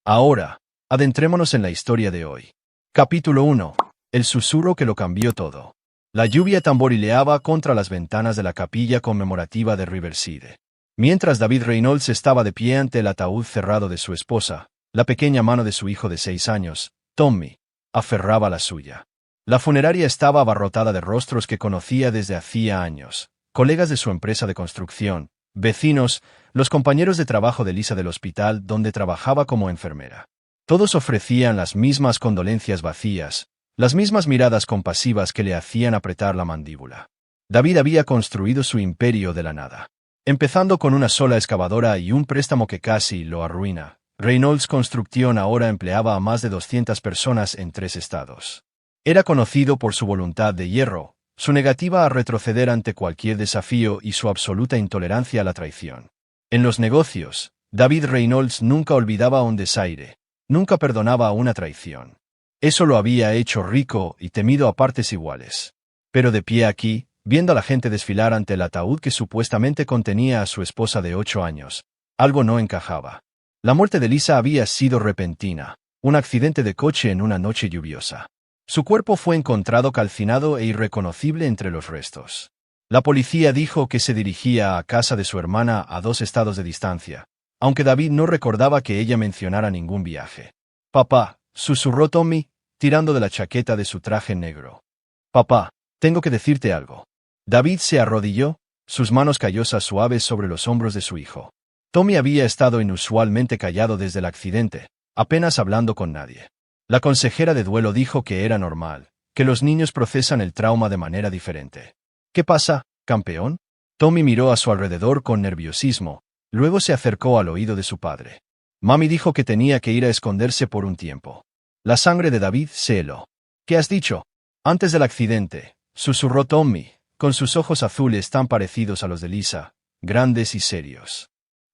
Ahora, adentrémonos en la historia de hoy. Capítulo 1. El susurro que lo cambió todo. La lluvia tamborileaba contra las ventanas de la capilla conmemorativa de Riverside. Mientras David Reynolds estaba de pie ante el ataúd cerrado de su esposa, la pequeña mano de su hijo de 6 años, Tommy, aferraba la suya. La funeraria estaba abarrotada de rostros que conocía desde hacía años, colegas de su empresa de construcción, vecinos, los compañeros de trabajo de Lisa del hospital donde trabajaba como enfermera. Todos ofrecían las mismas condolencias vacías, las mismas miradas compasivas que le hacían apretar la mandíbula. David había construido su imperio de la nada. Empezando con una sola excavadora y un préstamo que casi lo arruina, Reynolds Construcción ahora empleaba a más de 200 personas en 3 estados. Era conocido por su voluntad de hierro, su negativa a retroceder ante cualquier desafío y su absoluta intolerancia a la traición. En los negocios, David Reynolds nunca olvidaba un desaire, nunca perdonaba una traición. Eso lo había hecho rico y temido a partes iguales. Pero de pie aquí, viendo a la gente desfilar ante el ataúd que supuestamente contenía a su esposa de 8 años, algo no encajaba. La muerte de Lisa había sido repentina, un accidente de coche en una noche lluviosa. Su cuerpo fue encontrado calcinado e irreconocible entre los restos. La policía dijo que se dirigía a casa de su hermana a 2 estados de distancia, aunque David no recordaba que ella mencionara ningún viaje. «Papá», susurró Tommy, tirando de la chaqueta de su traje negro. «Papá, tengo que decirte algo». David se arrodilló, sus manos callosas suaves sobre los hombros de su hijo. Tommy había estado inusualmente callado desde el accidente, apenas hablando con nadie. La consejera de duelo dijo que era normal, que los niños procesan el trauma de manera diferente. «¿Qué pasa, campeón?» Tommy miró a su alrededor con nerviosismo, luego se acercó al oído de su padre. «Mami dijo que tenía que ir a esconderse por un tiempo». La sangre de David se heló. «¿Qué has dicho?» «Antes del accidente», susurró Tommy, con sus ojos azules tan parecidos a los de Lisa, grandes y serios.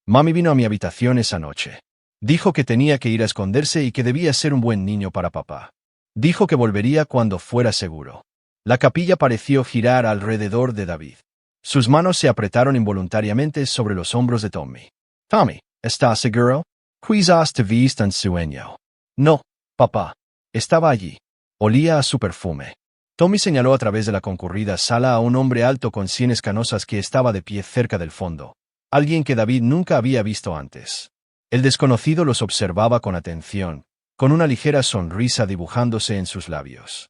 «Mami vino a mi habitación esa noche. Dijo que tenía que ir a esconderse y que debía ser un buen niño para papá. Dijo que volvería cuando fuera seguro». La capilla pareció girar alrededor de David. Sus manos se apretaron involuntariamente sobre los hombros de Tommy. «Tommy, ¿estás seguro? Quizás te viste en sueño». «No, papá. Estaba allí. Olía a su perfume». Tommy señaló a través de la concurrida sala a un hombre alto con sienes canosas que estaba de pie cerca del fondo, alguien que David nunca había visto antes. El desconocido los observaba con atención, con una ligera sonrisa dibujándose en sus labios.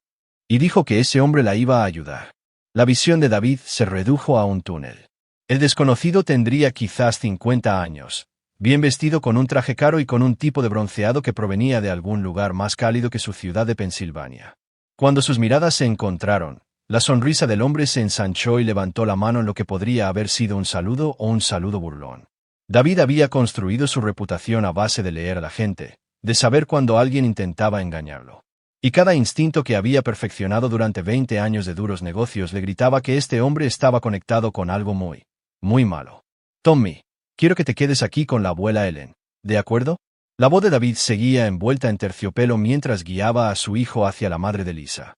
Y dijo que ese hombre la iba a ayudar. La visión de David se redujo a un túnel. El desconocido tendría quizás 50 años, bien vestido con un traje caro y con un tipo de bronceado que provenía de algún lugar más cálido que su ciudad de Pensilvania. Cuando sus miradas se encontraron, la sonrisa del hombre se ensanchó y levantó la mano en lo que podría haber sido un saludo o un saludo burlón. David había construido su reputación a base de leer a la gente, de saber cuando alguien intentaba engañarlo. Y cada instinto que había perfeccionado durante 20 años de duros negocios le gritaba que este hombre estaba conectado con algo muy, muy malo. «Tommy, quiero que te quedes aquí con la abuela Ellen, ¿de acuerdo?» La voz de David seguía envuelta en terciopelo mientras guiaba a su hijo hacia la madre de Lisa.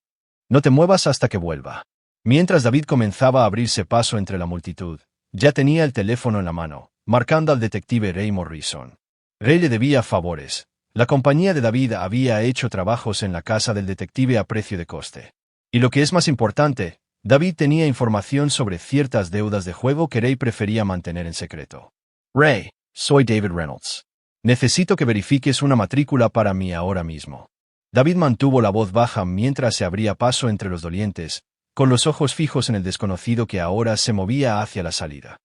«No te muevas hasta que vuelva». Mientras David comenzaba a abrirse paso entre la multitud, ya tenía el teléfono en la mano, marcando al detective Ray Morrison. Ray le debía favores. La compañía de David había hecho trabajos en la casa del detective a precio de coste. Y lo que es más importante, David tenía información sobre ciertas deudas de juego que Ray prefería mantener en secreto. «Ray, soy David Reynolds. Necesito que verifiques una matrícula para mí ahora mismo». David mantuvo la voz baja mientras se abría paso entre los dolientes, con los ojos fijos en el desconocido que ahora se movía hacia la salida.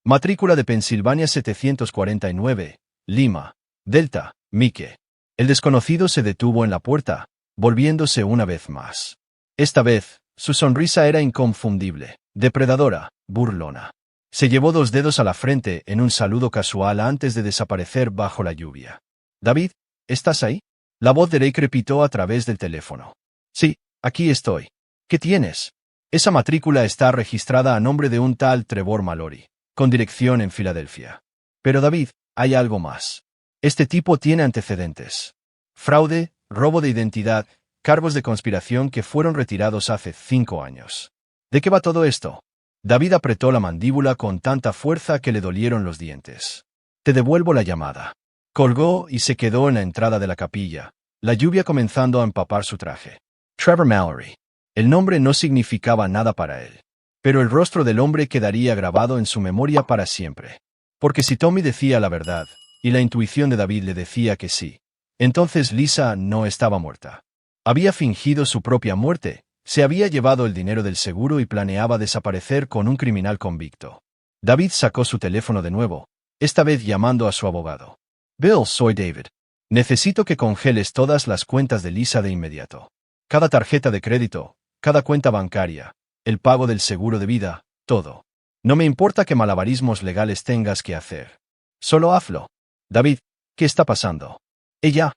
«Matrícula de Pensilvania 749, Lima, Delta, Mike». El desconocido se detuvo en la puerta, volviéndose una vez más. Esta vez, su sonrisa era inconfundible, depredadora, burlona. Se llevó 2 dedos a la frente en un saludo casual antes de desaparecer bajo la lluvia. «David, ¿estás ahí?» La voz de Ray crepitó a través del teléfono. «Sí, aquí estoy. ¿Qué tienes?» «Esa matrícula está registrada a nombre de un tal Trevor Mallory, con dirección en Filadelfia. Pero David, hay algo más. Este tipo tiene antecedentes. Fraude, robo de identidad, cargos de conspiración que fueron retirados hace 5 años. ¿De qué va todo esto?» David apretó la mandíbula con tanta fuerza que le dolieron los dientes. «Te devuelvo la llamada». Colgó y se quedó en la entrada de la capilla, la lluvia comenzando a empapar su traje. Trevor Mallory. El nombre no significaba nada para él, pero el rostro del hombre quedaría grabado en su memoria para siempre. Porque si Tommy decía la verdad, y la intuición de David le decía que sí, entonces Lisa no estaba muerta. Había fingido su propia muerte, se había llevado el dinero del seguro y planeaba desaparecer con un criminal convicto. David sacó su teléfono de nuevo, esta vez llamando a su abogado. Bill, soy David. Necesito que congeles todas las cuentas de Lisa de inmediato. Cada tarjeta de crédito, cada cuenta bancaria, el pago del seguro de vida, todo. No me importa qué malabarismos legales tengas que hacer. Solo hazlo. David, ¿qué está pasando? Ella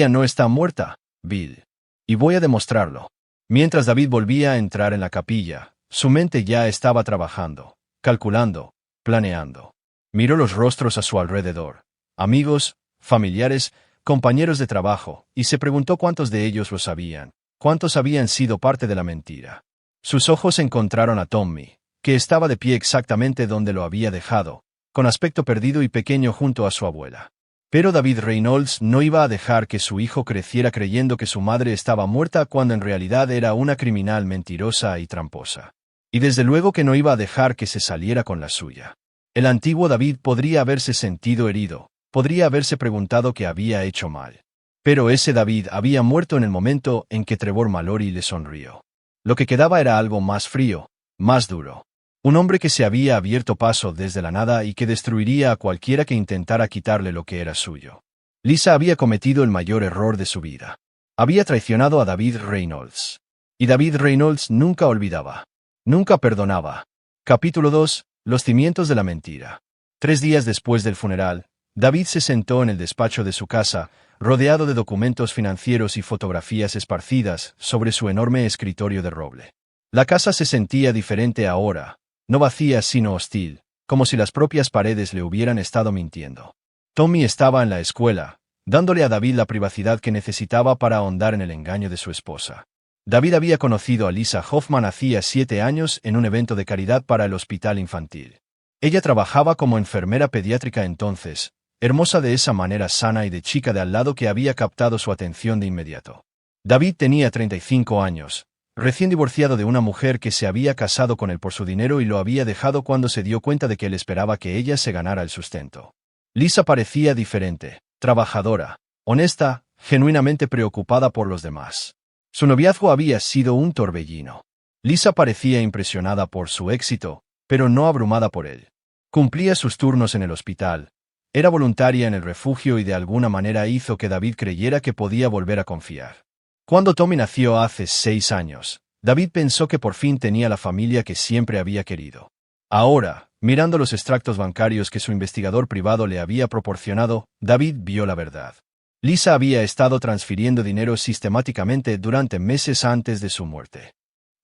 no está muerta, Bill. Y voy a demostrarlo. Mientras David volvía a entrar en la capilla, su mente ya estaba trabajando, calculando, planeando. Miró los rostros a su alrededor, amigos, familiares, compañeros de trabajo, y se preguntó cuántos de ellos lo sabían, cuántos habían sido parte de la mentira. Sus ojos encontraron a Tommy, que estaba de pie exactamente donde lo había dejado, con aspecto perdido y pequeño junto a su abuela. Pero David Reynolds no iba a dejar que su hijo creciera creyendo que su madre estaba muerta cuando en realidad era una criminal mentirosa y tramposa. Y desde luego que no iba a dejar que se saliera con la suya. El antiguo David podría haberse sentido herido, podría haberse preguntado qué había hecho mal. Pero ese David había muerto en el momento en que Trevor Mallory le sonrió. Lo que quedaba era algo más frío, más duro. Un hombre que se había abierto paso desde la nada y que destruiría a cualquiera que intentara quitarle lo que era suyo. Lisa había cometido el mayor error de su vida. Había traicionado a David Reynolds. Y David Reynolds nunca olvidaba. Nunca perdonaba. Capítulo 2. Los cimientos de la mentira. 3 días después del funeral, David se sentó en el despacho de su casa, rodeado de documentos financieros y fotografías esparcidas sobre su enorme escritorio de roble. La casa se sentía diferente ahora. No vacía sino hostil, como si las propias paredes le hubieran estado mintiendo. Tommy estaba en la escuela, dándole a David la privacidad que necesitaba para ahondar en el engaño de su esposa. David había conocido a Lisa Hoffman hacía 7 años en un evento de caridad para el hospital infantil. Ella trabajaba como enfermera pediátrica entonces, hermosa de esa manera sana y de chica de al lado que había captado su atención de inmediato. David tenía 35 años. Recién divorciado de una mujer que se había casado con él por su dinero y lo había dejado cuando se dio cuenta de que él esperaba que ella se ganara el sustento. Lisa parecía diferente, trabajadora, honesta, genuinamente preocupada por los demás. Su noviazgo había sido un torbellino. Lisa parecía impresionada por su éxito, pero no abrumada por él. Cumplía sus turnos en el hospital, era voluntaria en el refugio y de alguna manera hizo que David creyera que podía volver a confiar. Cuando Tommy nació hace 6 años, David pensó que por fin tenía la familia que siempre había querido. Ahora, mirando los extractos bancarios que su investigador privado le había proporcionado, David vio la verdad. Lisa había estado transfiriendo dinero sistemáticamente durante meses antes de su muerte.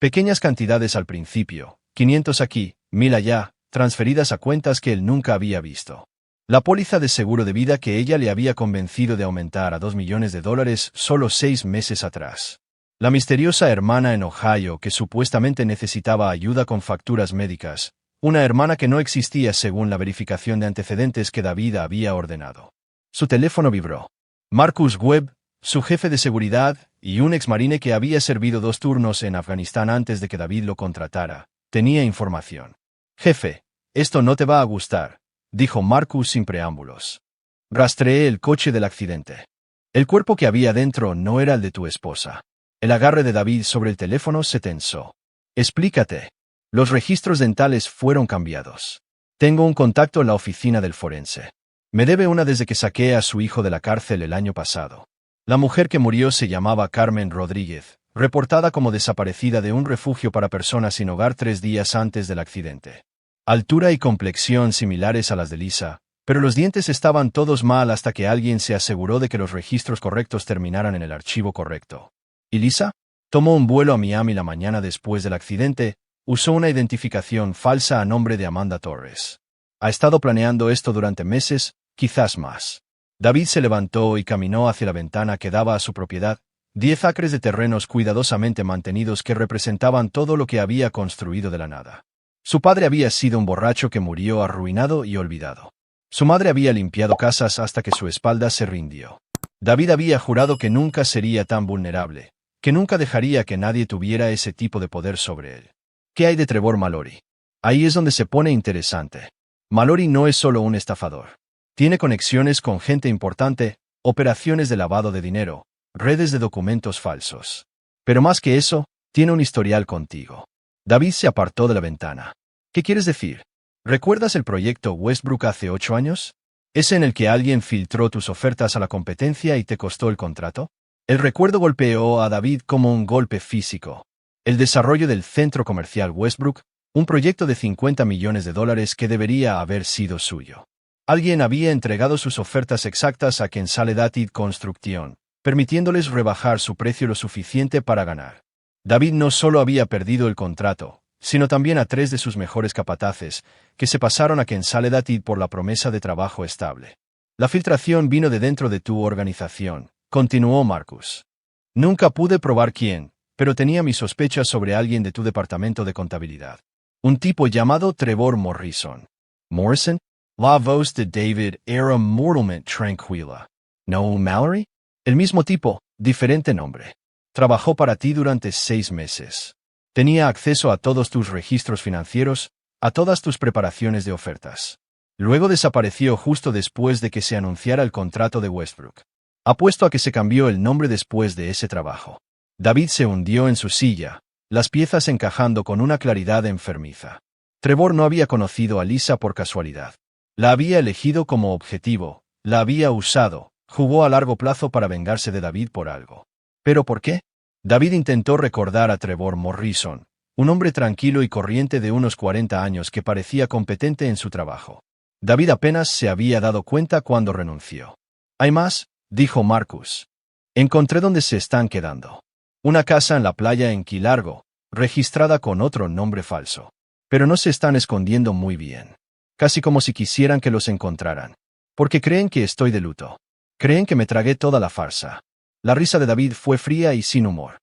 Pequeñas cantidades al principio, 500 aquí, 1000 allá, transferidas a cuentas que él nunca había visto. La póliza de seguro de vida que ella le había convencido de aumentar a $2 millones solo 6 meses atrás. La misteriosa hermana en Ohio que supuestamente necesitaba ayuda con facturas médicas, una hermana que no existía según la verificación de antecedentes que David había ordenado. Su teléfono vibró. Marcus Webb, su jefe de seguridad, y un exmarine que había servido 2 turnos en Afganistán antes de que David lo contratara, tenía información. Jefe, esto no te va a gustar, dijo Marcus sin preámbulos. Rastreé el coche del accidente. El cuerpo que había dentro no era el de tu esposa. El agarre de David sobre el teléfono se tensó. Explícate. Los registros dentales fueron cambiados. Tengo un contacto en la oficina del forense. Me debe una desde que saqué a su hijo de la cárcel el año pasado. La mujer que murió se llamaba Carmen Rodríguez, reportada como desaparecida de un refugio para personas sin hogar 3 días antes del accidente. Altura y complexión similares a las de Lisa, pero los dientes estaban todos mal hasta que alguien se aseguró de que los registros correctos terminaran en el archivo correcto. ¿Y Lisa? Tomó un vuelo a Miami la mañana después del accidente, usó una identificación falsa a nombre de Amanda Torres. Ha estado planeando esto durante meses, quizás más. David se levantó y caminó hacia la ventana que daba a su propiedad, 10 acres de terrenos cuidadosamente mantenidos que representaban todo lo que había construido de la nada. Su padre había sido un borracho que murió arruinado y olvidado. Su madre había limpiado casas hasta que su espalda se rindió. David había jurado que nunca sería tan vulnerable, que nunca dejaría que nadie tuviera ese tipo de poder sobre él. ¿Qué hay de Trevor Mallory? Ahí es donde se pone interesante. Mallory no es solo un estafador. Tiene conexiones con gente importante, operaciones de lavado de dinero, redes de documentos falsos. Pero más que eso, tiene un historial contigo. David se apartó de la ventana. ¿Qué quieres decir? ¿Recuerdas el proyecto Westbrook hace 8 años? ¿Ese en el que alguien filtró tus ofertas a la competencia y te costó el contrato? El recuerdo golpeó a David como un golpe físico. El desarrollo del centro comercial Westbrook, un proyecto de $50 millones que debería haber sido suyo. Alguien había entregado sus ofertas exactas a Consolidated Construction, permitiéndoles rebajar su precio lo suficiente para ganar. David no solo había perdido el contrato, sino también a 3 de sus mejores capataces, que se pasaron a Consolidated por la promesa de trabajo estable. La filtración vino de dentro de tu organización, continuó Marcus. Nunca pude probar quién, pero tenía mis sospechas sobre alguien de tu departamento de contabilidad. Un tipo llamado Trevor Morrison. ¿Morrison? La voz de David era mortalmente tranquila. ¿No Mallory? El mismo tipo, diferente nombre. Trabajó para ti durante 6 meses. Tenía acceso a todos tus registros financieros, a todas tus preparaciones de ofertas. Luego desapareció justo después de que se anunciara el contrato de Westbrook. Apuesto a que se cambió el nombre después de ese trabajo. David se hundió en su silla, las piezas encajando con una claridad enfermiza. Trevor no había conocido a Lisa por casualidad. La había elegido como objetivo, la había usado, jugó a largo plazo para vengarse de David por algo. ¿Pero por qué? David intentó recordar a Trevor Morrison, un hombre tranquilo y corriente de unos 40 años que parecía competente en su trabajo. David apenas se había dado cuenta cuando renunció. «¿Hay más?», dijo Marcus. «Encontré dónde se están quedando. Una casa en la playa en Key Largo, registrada con otro nombre falso. Pero no se están escondiendo muy bien. Casi como si quisieran que los encontraran. Porque creen que estoy de luto. Creen que me tragué toda la farsa». La risa de David fue fría y sin humor.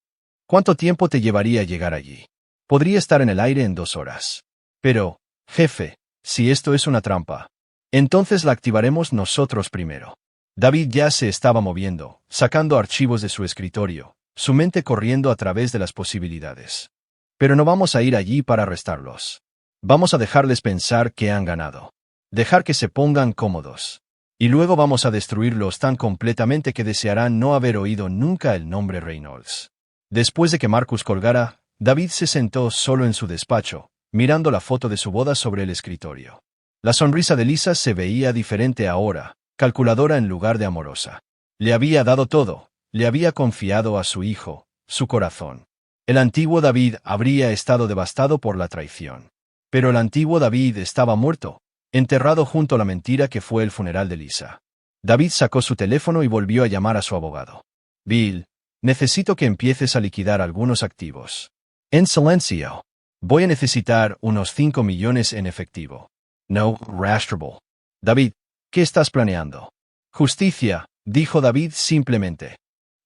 «¿Cuánto tiempo te llevaría llegar allí? Podría estar en el aire en 2 horas. Pero, jefe, si esto es una trampa, entonces la activaremos nosotros primero». David ya se estaba moviendo, sacando archivos de su escritorio, su mente corriendo a través de las posibilidades. «Pero no vamos a ir allí para arrestarlos. Vamos a dejarles pensar que han ganado. Dejar que se pongan cómodos. Y luego vamos a destruirlos tan completamente que desearán no haber oído nunca el nombre Reynolds». Después de que Marcus colgara, David se sentó solo en su despacho, mirando la foto de su boda sobre el escritorio. La sonrisa de Lisa se veía diferente ahora, calculadora en lugar de amorosa. Le había dado todo, le había confiado a su hijo, su corazón. El antiguo David habría estado devastado por la traición. Pero el antiguo David estaba muerto, enterrado junto a la mentira que fue el funeral de Lisa. David sacó su teléfono y volvió a llamar a su abogado. «Bill, necesito que empieces a liquidar algunos activos. En silencio. Voy a necesitar unos 5 millones en efectivo. No rastrable. David, ¿qué estás planeando?» «Justicia», dijo David simplemente.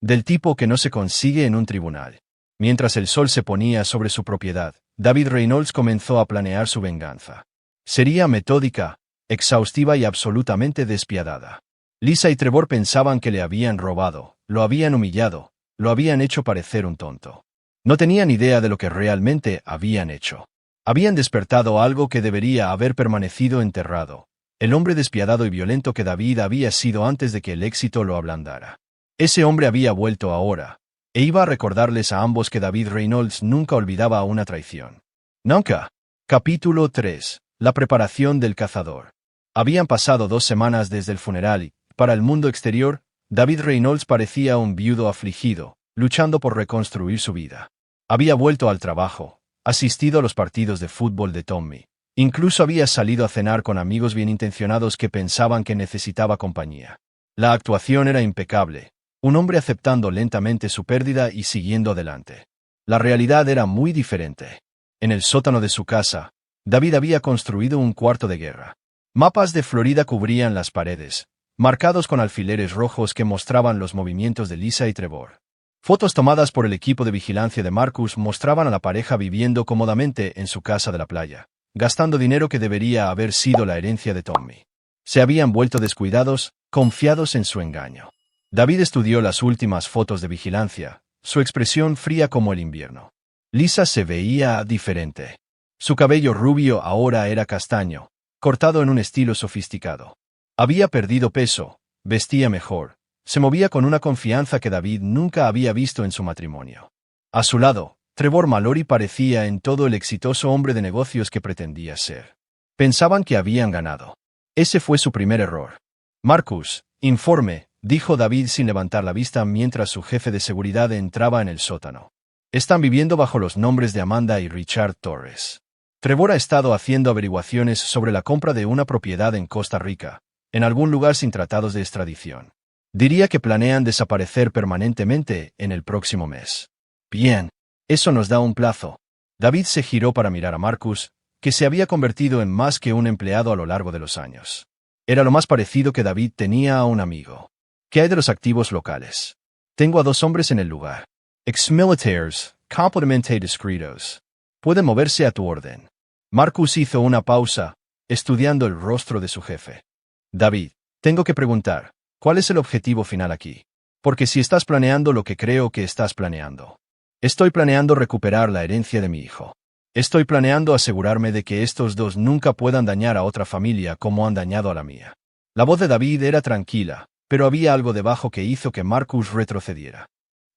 «Del tipo que no se consigue en un tribunal». Mientras el sol se ponía sobre su propiedad, David Reynolds comenzó a planear su venganza. Sería metódica, exhaustiva y absolutamente despiadada. Lisa y Trevor pensaban que le habían robado, lo habían humillado, lo habían hecho parecer un tonto. No tenían idea de lo que realmente habían hecho. Habían despertado algo que debería haber permanecido enterrado, el hombre despiadado y violento que David había sido antes de que el éxito lo ablandara. Ese hombre había vuelto ahora, e iba a recordarles a ambos que David Reynolds nunca olvidaba una traición. Nunca. Capítulo 3. La preparación del cazador. Habían pasado 2 semanas desde el funeral y, para el mundo exterior, David Reynolds parecía un viudo afligido, luchando por reconstruir su vida. Había vuelto al trabajo, asistido a los partidos de fútbol de Tommy. Incluso había salido a cenar con amigos bien intencionados que pensaban que necesitaba compañía. La actuación era impecable, un hombre aceptando lentamente su pérdida y siguiendo adelante. La realidad era muy diferente. En el sótano de su casa, David había construido un cuarto de guerra. Mapas de Florida cubrían las paredes, marcados con alfileres rojos que mostraban los movimientos de Lisa y Trevor. Fotos tomadas por el equipo de vigilancia de Marcus mostraban a la pareja viviendo cómodamente en su casa de la playa, gastando dinero que debería haber sido la herencia de Tommy. Se habían vuelto descuidados, confiados en su engaño. David estudió las últimas fotos de vigilancia, su expresión fría como el invierno. Lisa se veía diferente. Su cabello rubio ahora era castaño, cortado en un estilo sofisticado. Había perdido peso, vestía mejor, se movía con una confianza que David nunca había visto en su matrimonio. A su lado, Trevor Mallory parecía en todo el exitoso hombre de negocios que pretendía ser. Pensaban que habían ganado. Ese fue su primer error. Marcus, informe, dijo David sin levantar la vista mientras su jefe de seguridad entraba en el sótano. Están viviendo bajo los nombres de Amanda y Richard Torres. Trevor ha estado haciendo averiguaciones sobre la compra de una propiedad en Costa Rica, en algún lugar sin tratados de extradición. Diría que planean desaparecer permanentemente en el próximo mes. Bien, eso nos da un plazo. David se giró para mirar a Marcus, que se había convertido en más que un empleado a lo largo de los años. Era lo más parecido que David tenía a un amigo. ¿Qué hay de los activos locales? Tengo a 2 hombres en el lugar. Ex-militaires, completamente discretos. Pueden moverse a tu orden. Marcus hizo una pausa, estudiando el rostro de su jefe. David, tengo que preguntar, ¿cuál es el objetivo final aquí? Porque si estás planeando lo que creo que estás planeando. Estoy planeando recuperar la herencia de mi hijo. Estoy planeando asegurarme de que estos 2 nunca puedan dañar a otra familia como han dañado a la mía. La voz de David era tranquila, pero había algo debajo que hizo que Marcus retrocediera.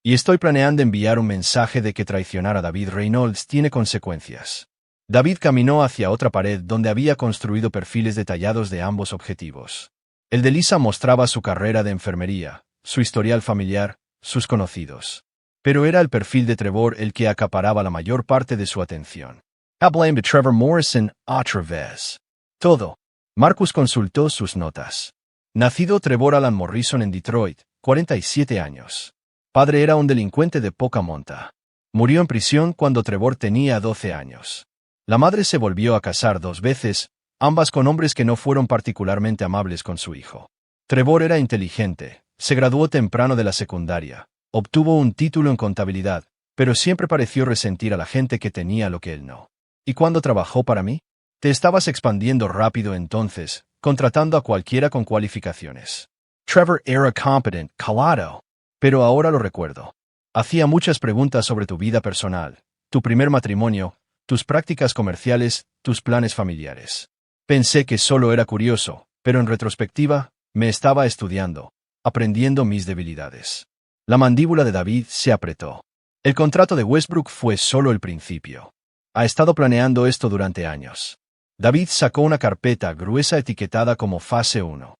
Y estoy planeando enviar un mensaje de que traicionar a David Reynolds tiene consecuencias. David caminó hacia otra pared donde había construido perfiles detallados de ambos objetivos. El de Lisa mostraba su carrera de enfermería, su historial familiar, sus conocidos. Pero era el perfil de Trevor el que acaparaba la mayor parte de su atención. Hablé de Trevor Morrison otra vez. Todo. Marcus consultó sus notas. Nacido Trevor Alan Morrison en Detroit, 47 años. Padre era un delincuente de poca monta. Murió en prisión cuando Trevor tenía 12 años. La madre se volvió a casar 2 veces, ambas con hombres que no fueron particularmente amables con su hijo. Trevor era inteligente, se graduó temprano de la secundaria. Obtuvo un título en contabilidad, pero siempre pareció resentir a la gente que tenía lo que él no. ¿Y cuándo trabajó para mí? Te estabas expandiendo rápido entonces, contratando a cualquiera con cualificaciones. Trevor era competent, calado. Pero ahora lo recuerdo. Hacía muchas preguntas sobre tu vida personal, tu primer matrimonio, tus prácticas comerciales, tus planes familiares. Pensé que solo era curioso, pero en retrospectiva, me estaba estudiando, aprendiendo mis debilidades. La mandíbula de David se apretó. El contrato de Westbrook fue solo el principio. Ha estado planeando esto durante años. David sacó una carpeta gruesa etiquetada como Fase 1.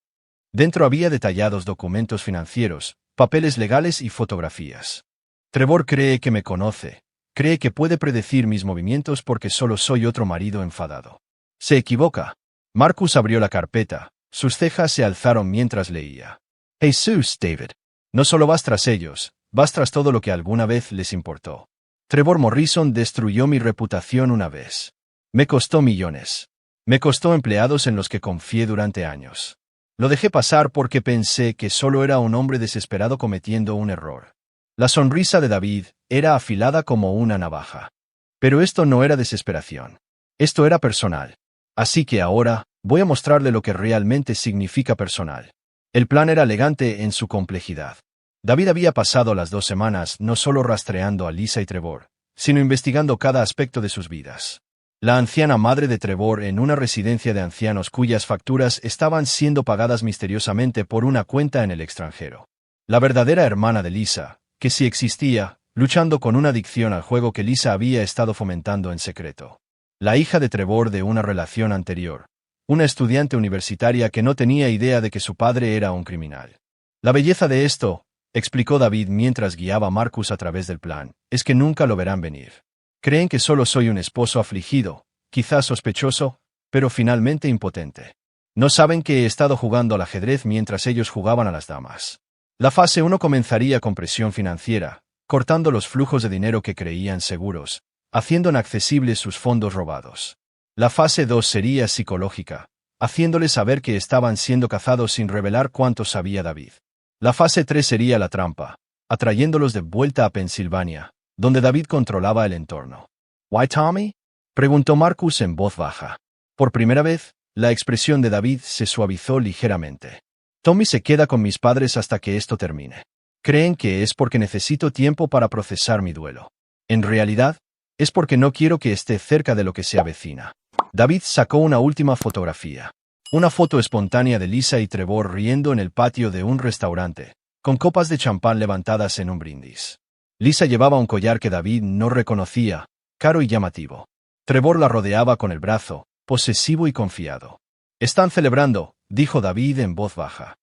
Dentro había detallados documentos financieros, papeles legales y fotografías. Trevor cree que me conoce. Cree que puede predecir mis movimientos porque solo soy otro marido enfadado. Se equivoca. Marcus abrió la carpeta. Sus cejas se alzaron mientras leía. Jesús, David. No solo vas tras ellos, vas tras todo lo que alguna vez les importó. Trevor Morrison destruyó mi reputación una vez. Me costó millones. Me costó empleados en los que confié durante años. Lo dejé pasar porque pensé que solo era un hombre desesperado cometiendo un error. La sonrisa de David era afilada como una navaja. Pero esto no era desesperación. Esto era personal. Así que ahora, voy a mostrarle lo que realmente significa personal. El plan era elegante en su complejidad. David había pasado las 2 semanas no solo rastreando a Lisa y Trevor, sino investigando cada aspecto de sus vidas. La anciana madre de Trevor en una residencia de ancianos cuyas facturas estaban siendo pagadas misteriosamente por una cuenta en el extranjero. La verdadera hermana de Lisa, que sí existía, luchando con una adicción al juego que Lisa había estado fomentando en secreto. La hija de Trevor de una relación anterior. Una estudiante universitaria que no tenía idea de que su padre era un criminal. La belleza de esto, explicó David mientras guiaba a Marcus a través del plan, es que nunca lo verán venir. Creen que solo soy un esposo afligido, quizás sospechoso, pero finalmente impotente. No saben que he estado jugando al ajedrez mientras ellos jugaban a las damas. La fase 1 comenzaría con presión financiera, cortando los flujos de dinero que creían seguros, haciendo inaccesibles sus fondos robados. La fase 2 sería psicológica, haciéndoles saber que estaban siendo cazados sin revelar cuánto sabía David. La fase 3 sería la trampa, atrayéndolos de vuelta a Pensilvania, donde David controlaba el entorno. ¿Why, Tommy? Preguntó Marcus en voz baja. Por primera vez, La expresión de David se suavizó ligeramente. Tommy se queda con mis padres hasta que esto termine. Creen que es porque necesito tiempo para procesar mi duelo. En realidad, es porque no quiero que esté cerca de lo que se avecina. David sacó una última fotografía. Una foto espontánea de Lisa y Trevor riendo en el patio de un restaurante, con copas de champán levantadas en un brindis. Lisa llevaba un collar que David no reconocía, caro y llamativo. Trevor la rodeaba con el brazo, posesivo y confiado. «Están celebrando», dijo David en voz baja.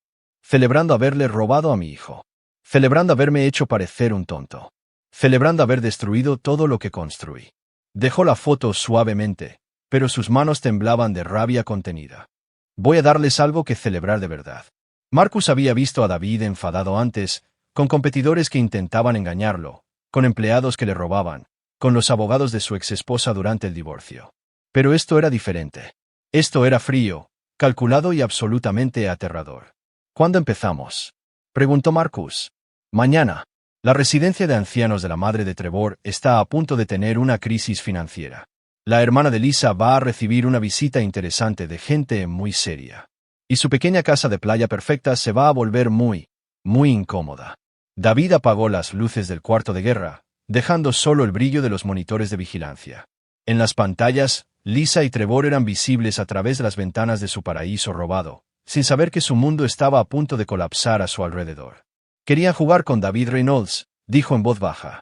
«Celebrando haberle robado a mi hijo. Celebrando haberme hecho parecer un tonto. Celebrando haber destruido todo lo que construí». Dejó la foto suavemente, pero sus manos temblaban de rabia contenida. «Voy a darles algo que celebrar de verdad». Marcus había visto a David enfadado antes, con competidores que intentaban engañarlo, con empleados que le robaban, con los abogados de su exesposa durante el divorcio. Pero esto era diferente. Esto era frío, calculado y absolutamente aterrador. «¿Cuándo empezamos?», preguntó Marcus. «Mañana». La residencia de ancianos de la madre de Trevor está a punto de tener una crisis financiera. La hermana de Lisa va a recibir una visita interesante de gente muy seria. Y su pequeña casa de playa perfecta se va a volver muy incómoda. David apagó las luces del cuarto de guerra, dejando solo el brillo de los monitores de vigilancia. En las pantallas, Lisa y Trevor eran visibles a través de las ventanas de su paraíso robado, sin saber que su mundo estaba a punto de colapsar a su alrededor. «Querían jugar con David Reynolds», dijo en voz baja.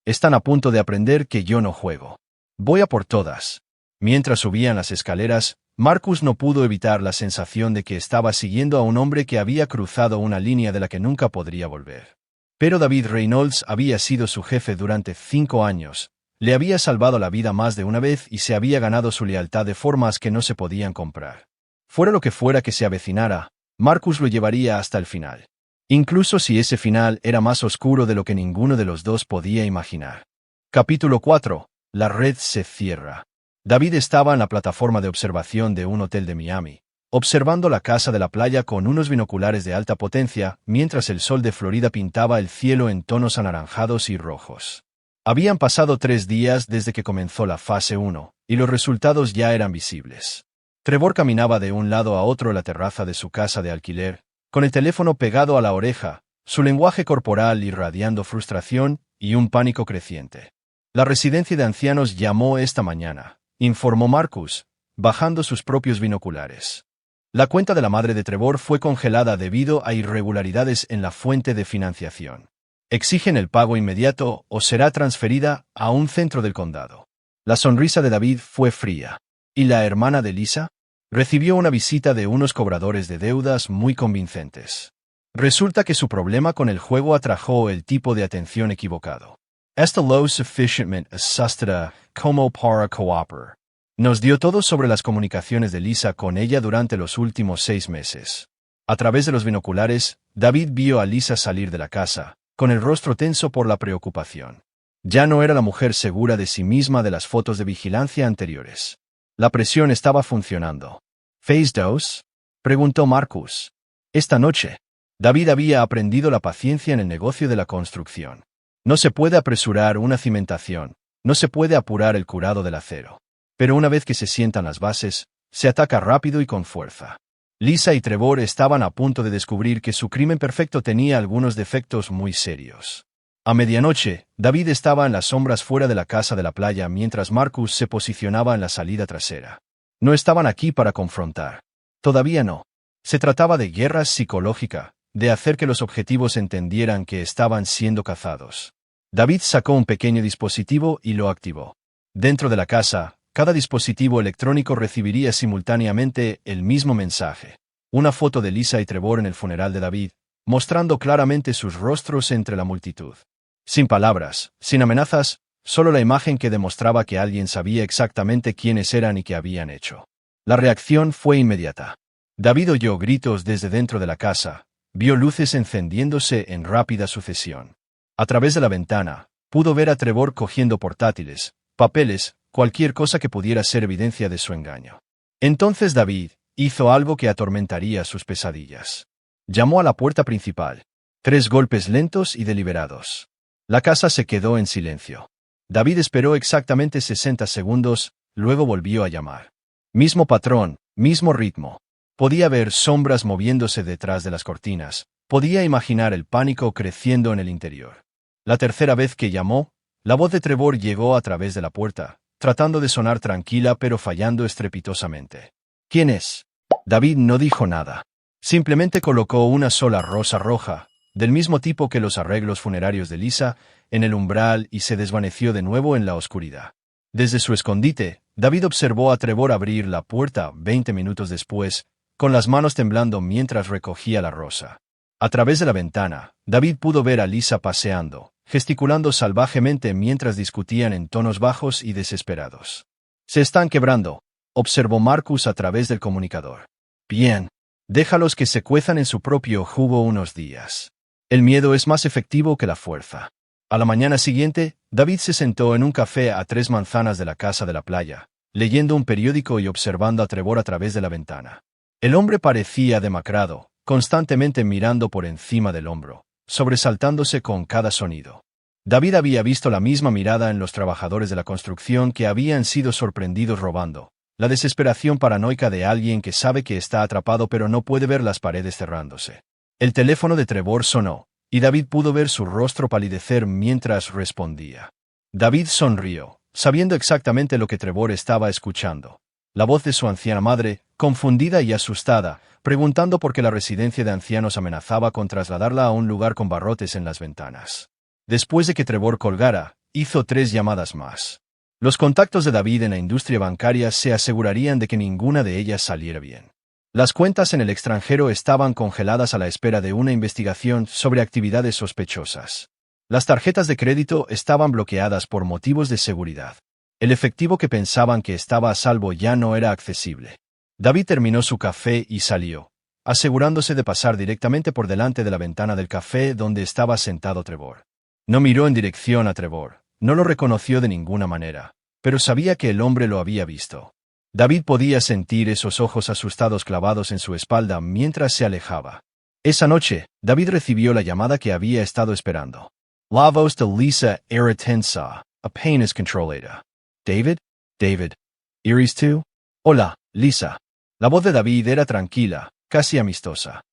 «Están a punto de aprender que yo no juego. Voy a por todas». Mientras subían las escaleras, Marcus no pudo evitar la sensación de que estaba siguiendo a un hombre que había cruzado una línea de la que nunca podría volver. Pero David Reynolds había sido su jefe durante 5 años, le había salvado la vida más de una vez y se había ganado su lealtad de formas que no se podían comprar. Fuera lo que fuera que se avecinara, Marcus lo llevaría hasta el final. Incluso si ese final era más oscuro de lo que ninguno de los dos podía imaginar. Capítulo 4. La red se cierra. David estaba en la plataforma de observación de un hotel de Miami, observando la casa de la playa con unos binoculares de alta potencia, mientras el sol de Florida pintaba el cielo en tonos anaranjados y rojos. Habían pasado 3 días desde que comenzó la fase 1, y los resultados ya eran visibles. Trevor caminaba de un lado a otro en la terraza de su casa de alquiler, con el teléfono pegado a la oreja, su lenguaje corporal irradiando frustración y un pánico creciente. «La residencia de ancianos llamó esta mañana», informó Marcus, bajando sus propios binoculares. La cuenta de la madre de Trevor fue congelada debido a irregularidades en la fuente de financiación. Exigen el pago inmediato o será transferida a un centro del condado. La sonrisa de David fue fría. ¿Y la hermana de Lisa? Recibió una visita de unos cobradores de deudas muy convincentes. Resulta que su problema con el juego atrajo el tipo de atención equivocado. Esta lo suficientemente asustada como para cooperar. Nos dio todo sobre las comunicaciones de Lisa con ella durante los últimos 6 meses. A través de los binoculares, David vio a Lisa salir de la casa, con el rostro tenso por la preocupación. Ya no era la mujer segura de sí misma de las fotos de vigilancia anteriores. La presión estaba funcionando. «¿Phase 2?» preguntó Marcus. Esta noche, David había aprendido la paciencia en el negocio de la construcción. No se puede apresurar una cimentación, no se puede apurar el curado del acero. Pero una vez que se sientan las bases, se ataca rápido y con fuerza. Lisa y Trevor estaban a punto de descubrir que su crimen perfecto tenía algunos defectos muy serios. A medianoche, David estaba en las sombras fuera de la casa de la playa mientras Marcus se posicionaba en la salida trasera. No estaban aquí para confrontar. Todavía no. Se trataba de guerra psicológica, de hacer que los objetivos entendieran que estaban siendo cazados. David sacó un pequeño dispositivo y lo activó. Dentro de la casa, cada dispositivo electrónico recibiría simultáneamente el mismo mensaje. Una foto de Lisa y Trevor en el funeral de David, mostrando claramente sus rostros entre la multitud. Sin palabras, sin amenazas, solo la imagen que demostraba que alguien sabía exactamente quiénes eran y qué habían hecho. La reacción fue inmediata. David oyó gritos desde dentro de la casa, vio luces encendiéndose en rápida sucesión. A través de la ventana, pudo ver a Trevor cogiendo portátiles, papeles, cualquier cosa que pudiera ser evidencia de su engaño. Entonces David hizo algo que atormentaría sus pesadillas. Llamó a la puerta principal. 3 golpes lentos y deliberados. La casa se quedó en silencio. David esperó exactamente 60 segundos, luego volvió a llamar. Mismo patrón, Mismo ritmo. Podía ver sombras moviéndose detrás de las cortinas. Podía imaginar el pánico creciendo en el interior. La tercera vez que llamó, la voz de Trevor llegó a través de la puerta, tratando de sonar tranquila pero fallando estrepitosamente. ¿Quién es? David no dijo nada. Simplemente colocó una sola rosa roja, del mismo tipo que los arreglos funerarios de Lisa, en el umbral y se desvaneció de nuevo en la oscuridad. Desde su escondite, David observó a Trevor abrir la puerta 20 minutos después, con las manos temblando mientras recogía la rosa. A través de la ventana, David pudo ver a Lisa paseando, gesticulando salvajemente mientras discutían en tonos bajos y desesperados. «Se están quebrando», observó Marcus a través del comunicador. «Bien. Déjalos que se cuezan en su propio jugo unos días. El miedo es más efectivo que la fuerza». A la mañana siguiente, David se sentó en un café a 3 manzanas de la casa de la playa, leyendo un periódico y observando a Trevor a través de la ventana. El hombre parecía demacrado, constantemente mirando por encima del hombro, sobresaltándose con cada sonido. David había visto la misma mirada en los trabajadores de la construcción que habían sido sorprendidos robando, la desesperación paranoica de alguien que sabe que está atrapado pero no puede ver las paredes cerrándose. El teléfono de Trevor sonó, y David pudo ver su rostro palidecer mientras respondía. David sonrió, sabiendo exactamente lo que Trevor estaba escuchando. La voz de su anciana madre, confundida y asustada, preguntando por qué la residencia de ancianos amenazaba con trasladarla a un lugar con barrotes en las ventanas. Después de que Trevor colgara, hizo 3 llamadas más. Los contactos de David en la industria bancaria se asegurarían de que ninguna de ellas saliera bien. Las cuentas en el extranjero estaban congeladas a la espera de una investigación sobre actividades sospechosas. Las tarjetas de crédito estaban bloqueadas por motivos de seguridad. El efectivo que pensaban que estaba a salvo ya no era accesible. David terminó su café y salió, asegurándose de pasar directamente por delante de la ventana del café donde estaba sentado Trevor. No miró en dirección a Trevor, no lo reconoció de ninguna manera, pero sabía que el hombre lo había visto. David podía sentir esos ojos asustados clavados en su espalda mientras se alejaba. Esa noche, David recibió la llamada que había estado esperando. La voz de Lisa era tensa, apenas controlada. «David? David. ¿Eres tú?» «Hola, Lisa». La voz de David era tranquila, casi amistosa.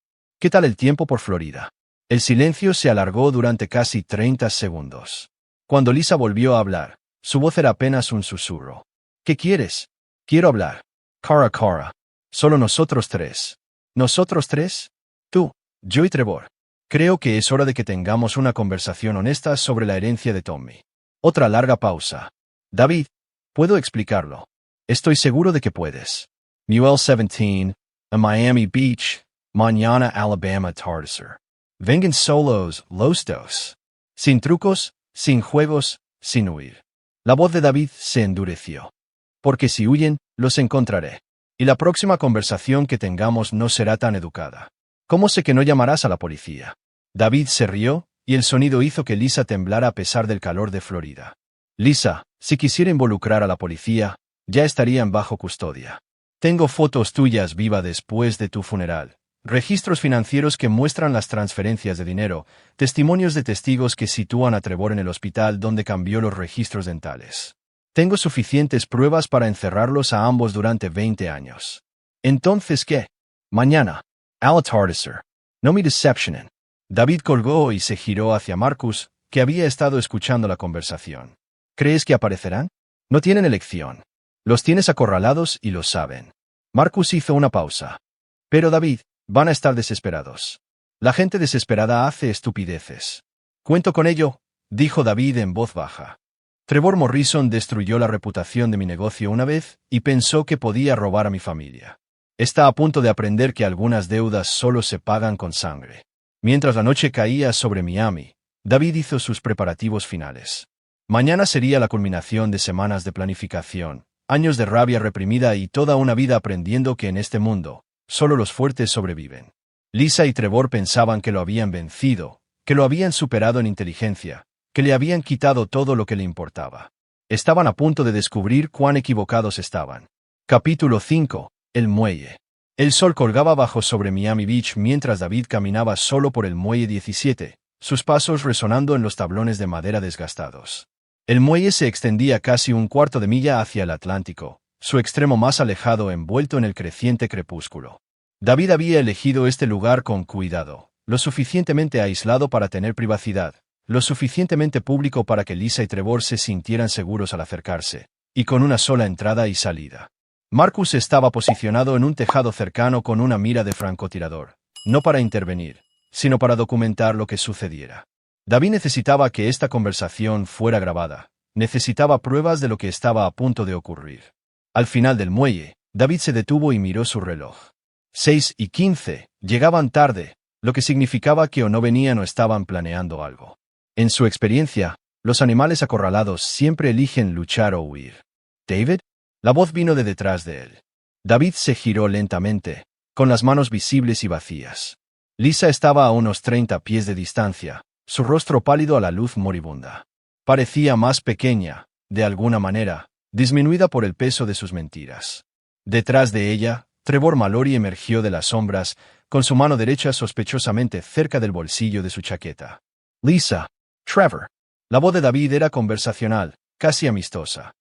«¿Qué tal el tiempo por Florida?» El silencio se alargó durante casi 30 segundos. Cuando Lisa volvió a hablar, su voz era apenas un susurro. «¿Qué quieres?» «Quiero hablar. Cara a cara. Solo nosotros 3. ¿Nosotros 3? Tú, yo y Trevor. Creo que es hora de que tengamos una conversación honesta sobre la herencia de Tommy». Otra larga pausa. «David, puedo explicarlo. Estoy seguro de que puedes». Newell 17, a Miami Beach, mañana Alabama atardecer. Vengan solos, los dos. Sin trucos, sin juegos, sin huir. La voz de David se endureció. «Porque si huyen, los encontraré. Y la próxima conversación que tengamos no será tan educada. ¿Cómo sé que no llamarás a la policía?» David se rió, y el sonido hizo que Lisa temblara a pesar del calor de Florida. «Lisa, si quisiera involucrar a la policía, ya estarían bajo custodia. Tengo fotos tuyas viva después de tu funeral, registros financieros que muestran las transferencias de dinero, testimonios de testigos que sitúan a Trevor en el hospital donde cambió los registros dentales. Tengo suficientes pruebas para encerrarlos a ambos durante 20 años. ¿Entonces qué? Mañana. Al atardecer. No me decepcionen». David colgó y se giró hacia Marcus, que había estado escuchando la conversación. «¿Crees que aparecerán? No tienen elección. Los tienes acorralados y lo saben». Marcus hizo una pausa. «Pero David, van a estar desesperados. La gente desesperada hace estupideces». «Cuento con ello», dijo David en voz baja. «Trevor Morrison destruyó la reputación de mi negocio una vez y pensó que podía robar a mi familia. Está a punto de aprender que algunas deudas solo se pagan con sangre». Mientras la noche caía sobre Miami, David hizo sus preparativos finales. Mañana sería la culminación de semanas de planificación, años de rabia reprimida y toda una vida aprendiendo que en este mundo, solo los fuertes sobreviven. Lisa y Trevor pensaban que lo habían vencido, que lo habían superado en inteligencia, que le habían quitado todo lo que le importaba. Estaban a punto de descubrir cuán equivocados estaban. Capítulo 5. El muelle. El sol colgaba bajo sobre Miami Beach mientras David caminaba solo por el muelle 17, sus pasos resonando en los tablones de madera desgastados. El muelle se extendía casi un cuarto de milla hacia el Atlántico, su extremo más alejado envuelto en el creciente crepúsculo. David había elegido este lugar con cuidado, lo suficientemente aislado para tener privacidad, lo suficientemente público para que Lisa y Trevor se sintieran seguros al acercarse, y con una sola entrada y salida. Marcus estaba posicionado en un tejado cercano con una mira de francotirador, no para intervenir, sino para documentar lo que sucediera. David necesitaba que esta conversación fuera grabada, necesitaba pruebas de lo que estaba a punto de ocurrir. Al final del muelle, David se detuvo y miró su reloj. 6:15, llegaban tarde, lo que significaba que o no venían o estaban planeando algo. En su experiencia, los animales acorralados siempre eligen luchar o huir. ¿David? La voz vino de detrás de él. David se giró lentamente, con las manos visibles y vacías. Lisa estaba a unos 30 pies de distancia, su rostro pálido a la luz moribunda. Parecía más pequeña, de alguna manera, disminuida por el peso de sus mentiras. Detrás de ella, Trevor Mallory emergió de las sombras, con su mano derecha sospechosamente cerca del bolsillo de su chaqueta. Lisa. Trevor. La voz de David era conversacional, casi amistosa.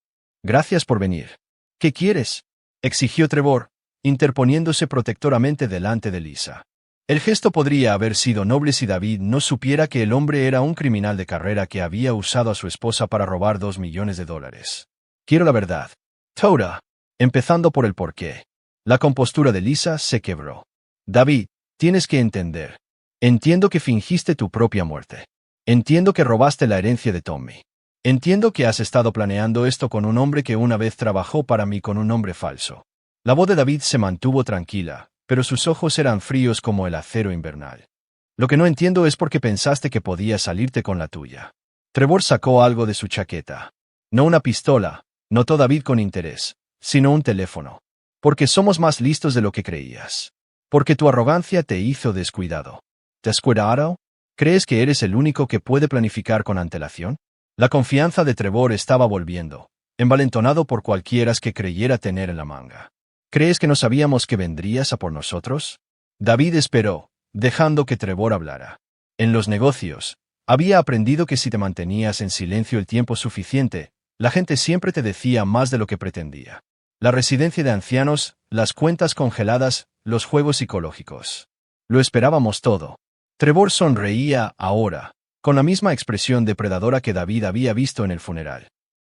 Gracias por venir. ¿Qué quieres? Exigió Trevor, interponiéndose protectoramente delante de Lisa. El gesto podría haber sido noble si David no supiera que el hombre era un criminal de carrera que había usado a su esposa para robar $2 millones. Quiero la verdad. Toda. Empezando por el porqué. La compostura de Lisa se quebró. David, tienes que entender. Entiendo que fingiste tu propia muerte. Entiendo que robaste la herencia de Tommy. Entiendo que has estado planeando esto con un hombre que una vez trabajó para mí con un nombre falso. La voz de David se mantuvo tranquila, pero sus ojos eran fríos como el acero invernal. Lo que no entiendo es por qué pensaste que podías salirte con la tuya. Trevor sacó algo de su chaqueta. No una pistola, notó David con interés, sino un teléfono. Porque somos más listos de lo que creías. Porque tu arrogancia te hizo descuidado. ¿Descuidado? ¿Crees que eres el único que puede planificar con antelación? La confianza de Trevor estaba volviendo, envalentonado por cualquiera que creyera tener en la manga. ¿Crees que no sabíamos que vendrías a por nosotros? David esperó, dejando que Trevor hablara. En los negocios, había aprendido que si te mantenías en silencio el tiempo suficiente, la gente siempre te decía más de lo que pretendía. La residencia de ancianos, las cuentas congeladas, los juegos psicológicos. Lo esperábamos todo. Trevor sonreía ahora, con la misma expresión depredadora que David había visto en el funeral.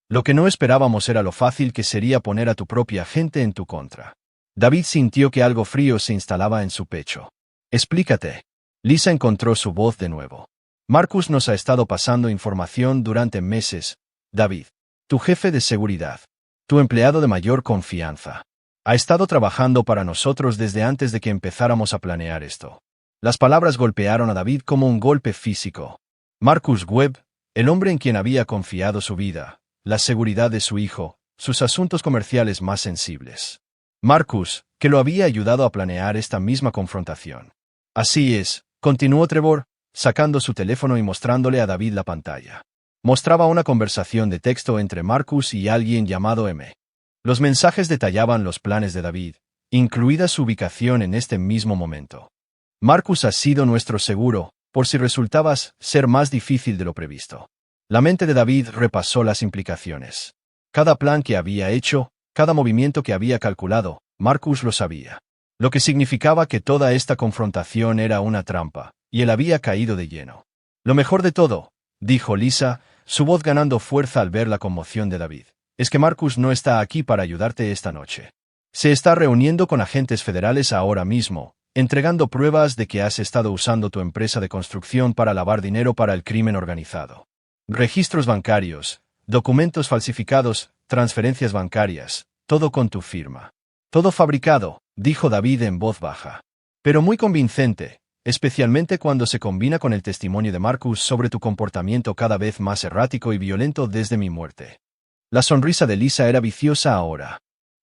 Lo que no esperábamos era lo fácil que sería poner a tu propia gente en tu contra. David sintió que algo frío se instalaba en su pecho. Explícate. Lisa encontró su voz de nuevo. Marcus nos ha estado pasando información durante meses, David. Tu jefe de seguridad. Tu empleado de mayor confianza. Ha estado trabajando para nosotros desde antes de que empezáramos a planear esto. Las palabras golpearon a David como un golpe físico. Marcus Webb, el hombre en quien había confiado su vida, la seguridad de su hijo, sus asuntos comerciales más sensibles. Marcus, que lo había ayudado a planear esta misma confrontación. Así es, continuó Trevor, sacando su teléfono y mostrándole a David la pantalla. Mostraba una conversación de texto entre Marcus y alguien llamado M. Los mensajes detallaban los planes de David, incluida su ubicación en este mismo momento. Marcus ha sido nuestro seguro, por si resultabas ser más difícil de lo previsto. La mente de David repasó las implicaciones. Cada plan que había hecho, cada movimiento que había calculado, Marcus lo sabía. Lo que significaba que toda esta confrontación era una trampa, y él había caído de lleno. Lo mejor de todo, dijo Lisa, su voz ganando fuerza al ver la conmoción de David, es que Marcus no está aquí para ayudarte esta noche. Se está reuniendo con agentes federales ahora mismo, entregando pruebas de que has estado usando tu empresa de construcción para lavar dinero para el crimen organizado. Registros bancarios, documentos falsificados, transferencias bancarias, todo con tu firma. Todo fabricado, dijo David en voz baja. Pero muy convincente, especialmente cuando se combina con el testimonio de Marcus sobre tu comportamiento cada vez más errático y violento desde mi muerte. La sonrisa de Lisa era viciosa ahora.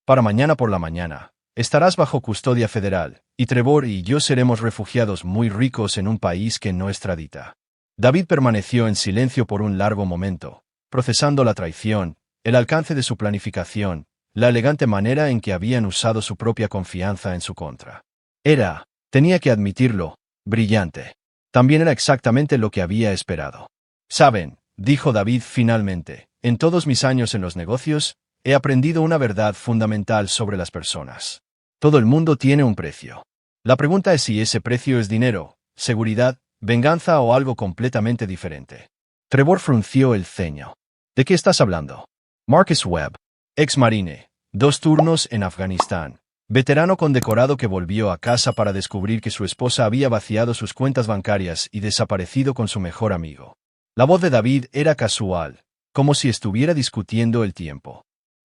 Para mañana por la mañana, estarás bajo custodia federal, y Trevor y yo seremos refugiados muy ricos en un país que no extradita. David permaneció en silencio por un largo momento, procesando la traición, el alcance de su planificación, la elegante manera en que habían usado su propia confianza en su contra. Era, tenía que admitirlo, brillante. También era exactamente lo que había esperado. Saben, dijo David finalmente, en todos mis años en los negocios, he aprendido una verdad fundamental sobre las personas. Todo el mundo tiene un precio. La pregunta es si ese precio es dinero, seguridad, venganza o algo completamente diferente. Trevor frunció el ceño. ¿De qué estás hablando? Marcus Webb, ex marine, 2 turnos en Afganistán, veterano condecorado que volvió a casa para descubrir que su esposa había vaciado sus cuentas bancarias y desaparecido con su mejor amigo. La voz de David era casual, como si estuviera discutiendo el tiempo.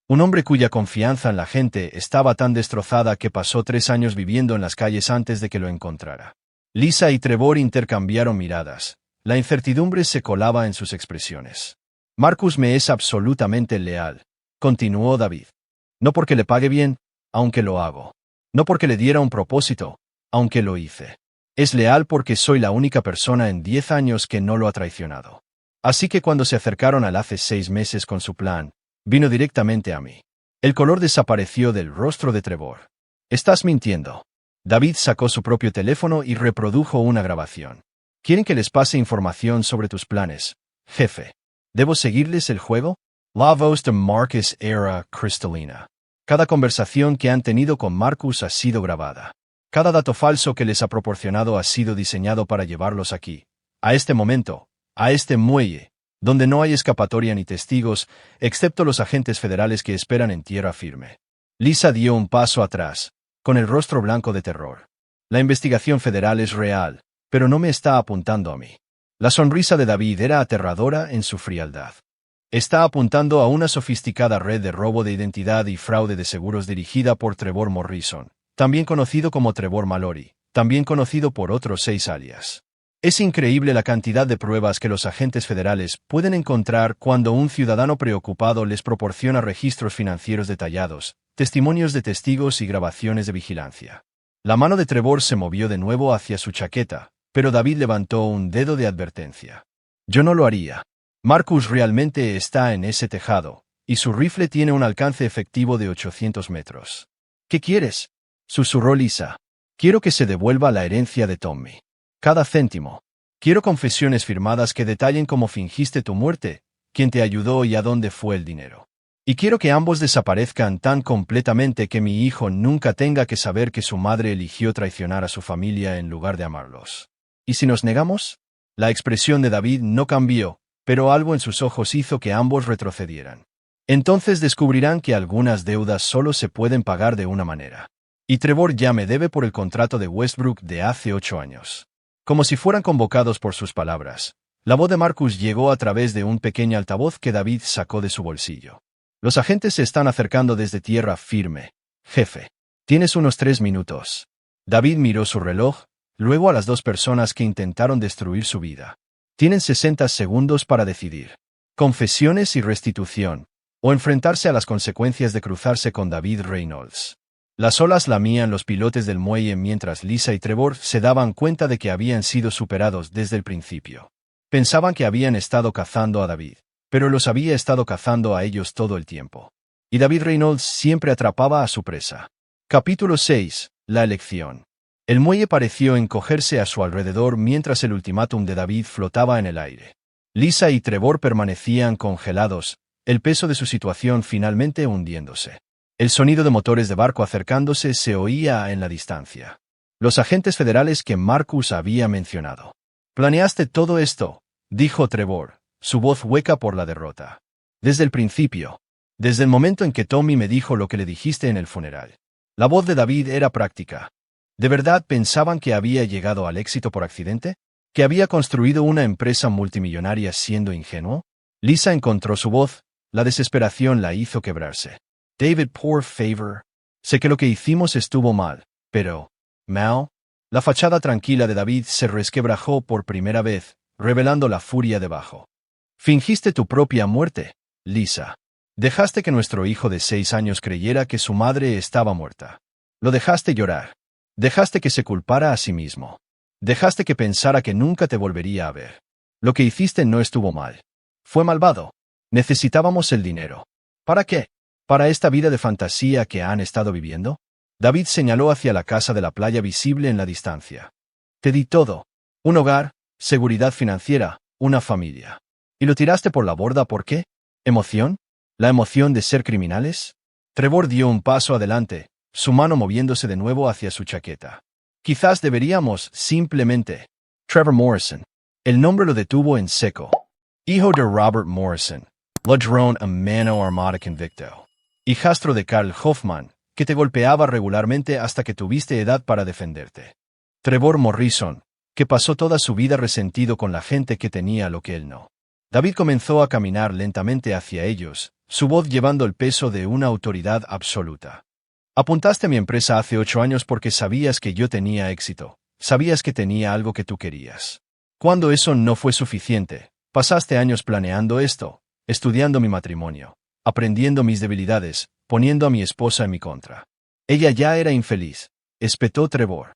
Un hombre cuya confianza en la gente estaba tan destrozada que pasó 3 años viviendo en las calles antes de que lo encontrara. Lisa y Trevor intercambiaron miradas. La incertidumbre se colaba en sus expresiones. Marcus me es absolutamente leal, continuó David. No porque le pague bien, aunque lo hago. No porque le diera un propósito, aunque lo hice. Es leal porque soy la única persona en 10 años que no lo ha traicionado. Así que cuando se acercaron al hace 6 meses con su plan, vino directamente a mí. El color desapareció del rostro de Trevor. Estás mintiendo. David sacó su propio teléfono y reprodujo una grabación. ¿Quieren que les pase información sobre tus planes, jefe? ¿Debo seguirles el juego? La voz de Marcus era cristalina. Cada conversación que han tenido con Marcus ha sido grabada. Cada dato falso que les ha proporcionado ha sido diseñado para llevarlos aquí, a este momento, a este muelle, donde no hay escapatoria ni testigos, excepto los agentes federales que esperan en tierra firme. Lisa dio un paso atrás, con el rostro blanco de terror. La investigación federal es real, pero no me está apuntando a mí. La sonrisa de David era aterradora en su frialdad. Está apuntando a una sofisticada red de robo de identidad y fraude de seguros dirigida por Trevor Morrison, también conocido como Trevor Mallory, también conocido por otros 6 alias. Es increíble la cantidad de pruebas que los agentes federales pueden encontrar cuando un ciudadano preocupado les proporciona registros financieros detallados, testimonios de testigos y grabaciones de vigilancia. La mano de Trevor se movió de nuevo hacia su chaqueta, pero David levantó un dedo de advertencia. Yo no lo haría. Marcus realmente está en ese tejado, y su rifle tiene un alcance efectivo de 800 metros. ¿Qué quieres? Susurró Lisa. Quiero que se devuelva la herencia de Tommy. Cada céntimo. Quiero confesiones firmadas que detallen cómo fingiste tu muerte, quién te ayudó y a dónde fue el dinero. Y quiero que ambos desaparezcan tan completamente que mi hijo nunca tenga que saber que su madre eligió traicionar a su familia en lugar de amarlos. ¿Y si nos negamos? La expresión de David no cambió, pero algo en sus ojos hizo que ambos retrocedieran. Entonces descubrirán que algunas deudas solo se pueden pagar de una manera. Y Trevor ya me debe por el contrato de Westbrook de hace 8 años. Como si fueran convocados por sus palabras, la voz de Marcus llegó a través de un pequeño altavoz que David sacó de su bolsillo. Los agentes se están acercando desde tierra firme. Jefe, tienes unos 3 minutos. David miró su reloj, luego a las 2 personas que intentaron destruir su vida. Tienen 60 segundos para decidir. Confesiones y restitución, o enfrentarse a las consecuencias de cruzarse con David Reynolds. Las olas lamían los pilotes del muelle mientras Lisa y Trevor se daban cuenta de que habían sido superados desde el principio. Pensaban que habían estado cazando a David, pero los había estado cazando a ellos todo el tiempo. Y David Reynolds siempre atrapaba a su presa. Capítulo 6. La elección. El muelle pareció encogerse a su alrededor mientras el ultimátum de David flotaba en el aire. Lisa y Trevor permanecían congelados, el peso de su situación finalmente hundiéndose. El sonido de motores de barco acercándose se oía en la distancia. Los agentes federales que Marcus había mencionado. «Planeaste todo esto», dijo Trevor, su voz hueca por la derrota. «Desde el principio. Desde el momento en que Tommy me dijo lo que le dijiste en el funeral». La voz de David era práctica. ¿De verdad pensaban que había llegado al éxito por accidente? ¿Que había construido una empresa multimillonaria siendo ingenuo? Lisa encontró su voz, la desesperación la hizo quebrarse. David, por favor. Sé que lo que hicimos estuvo mal, pero... ¿Mao? La fachada tranquila de David se resquebrajó por primera vez, revelando la furia debajo. Fingiste tu propia muerte, Lisa. Dejaste que nuestro hijo de 6 años creyera que su madre estaba muerta. Lo dejaste llorar. Dejaste que se culpara a sí mismo. Dejaste que pensara que nunca te volvería a ver. Lo que hiciste no estuvo mal. Fue malvado. Necesitábamos el dinero. ¿Para qué? ¿Para esta vida de fantasía que han estado viviendo? David señaló hacia la casa de la playa visible en la distancia. Te di todo. Un hogar, seguridad financiera, una familia. ¿Y lo tiraste por la borda por qué? ¿Emoción? ¿La emoción de ser criminales? Trevor dio un paso adelante, su mano moviéndose de nuevo hacia su chaqueta. Quizás deberíamos, simplemente. Trevor Morrison. El nombre lo detuvo en seco. Hijo de Robert Morrison, ladrón a mano armada convicto. Hijastro de Carl Hoffman, que te golpeaba regularmente hasta que tuviste edad para defenderte. Trevor Morrison, que pasó toda su vida resentido con la gente que tenía lo que él no. David comenzó a caminar lentamente hacia ellos, su voz llevando el peso de una autoridad absoluta. Apuntaste a mi empresa hace 8 años porque sabías que yo tenía éxito, sabías que tenía algo que tú querías. Cuando eso no fue suficiente, pasaste años planeando esto, estudiando mi matrimonio, aprendiendo mis debilidades, poniendo a mi esposa en mi contra. Ella ya era infeliz, espetó Trevor.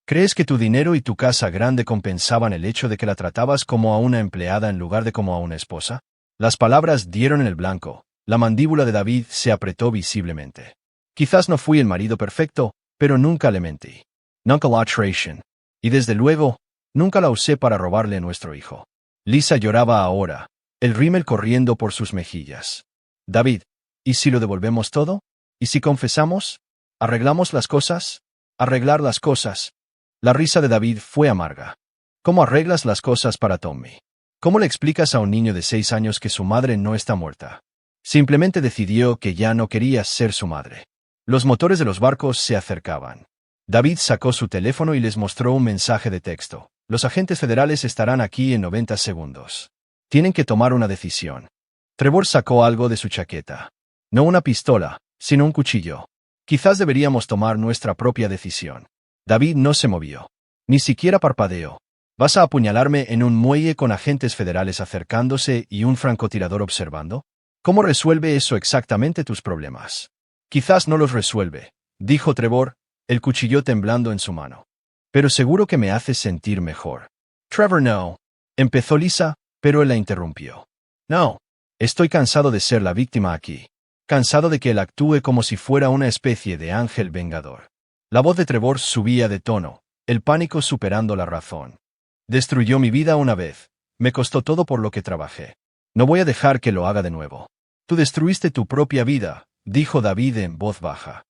¿Crees que tu dinero y tu casa grande compensaban el hecho de que la tratabas como a una empleada en lugar de como a una esposa? Las palabras dieron en el blanco, la mandíbula de David se apretó visiblemente. Quizás no fui el marido perfecto, pero nunca le mentí. Nunca la traición. Y desde luego, nunca la usé para robarle a nuestro hijo. Lisa lloraba ahora, el rímel corriendo por sus mejillas. David, ¿y si lo devolvemos todo? ¿Y si confesamos? ¿Arreglamos las cosas? Arreglar las cosas. La risa de David fue amarga. ¿Cómo arreglas las cosas para Tommy? ¿Cómo le explicas a un niño de 6 años que su madre no está muerta? Simplemente decidió que ya no quería ser su madre. Los motores de los barcos se acercaban. David sacó su teléfono y les mostró un mensaje de texto. Los agentes federales estarán aquí en 90 segundos. Tienen que tomar una decisión. Trevor sacó algo de su chaqueta. No una pistola, sino un cuchillo. Quizás deberíamos tomar nuestra propia decisión. David no se movió. Ni siquiera parpadeó. ¿Vas a apuñalarme en un muelle con agentes federales acercándose y un francotirador observando? ¿Cómo resuelve eso exactamente tus problemas? Quizás no los resuelve, dijo Trevor, el cuchillo temblando en su mano. Pero seguro que me hace sentir mejor. Trevor, no. Empezó Lisa, pero él la interrumpió. No. Estoy cansado de ser la víctima aquí. Cansado de que él actúe como si fuera una especie de ángel vengador. La voz de Trevor subía de tono, el pánico superando la razón. Destruyó mi vida una vez. Me costó todo por lo que trabajé. No voy a dejar que lo haga de nuevo. Tú destruiste tu propia vida, dijo David en voz baja.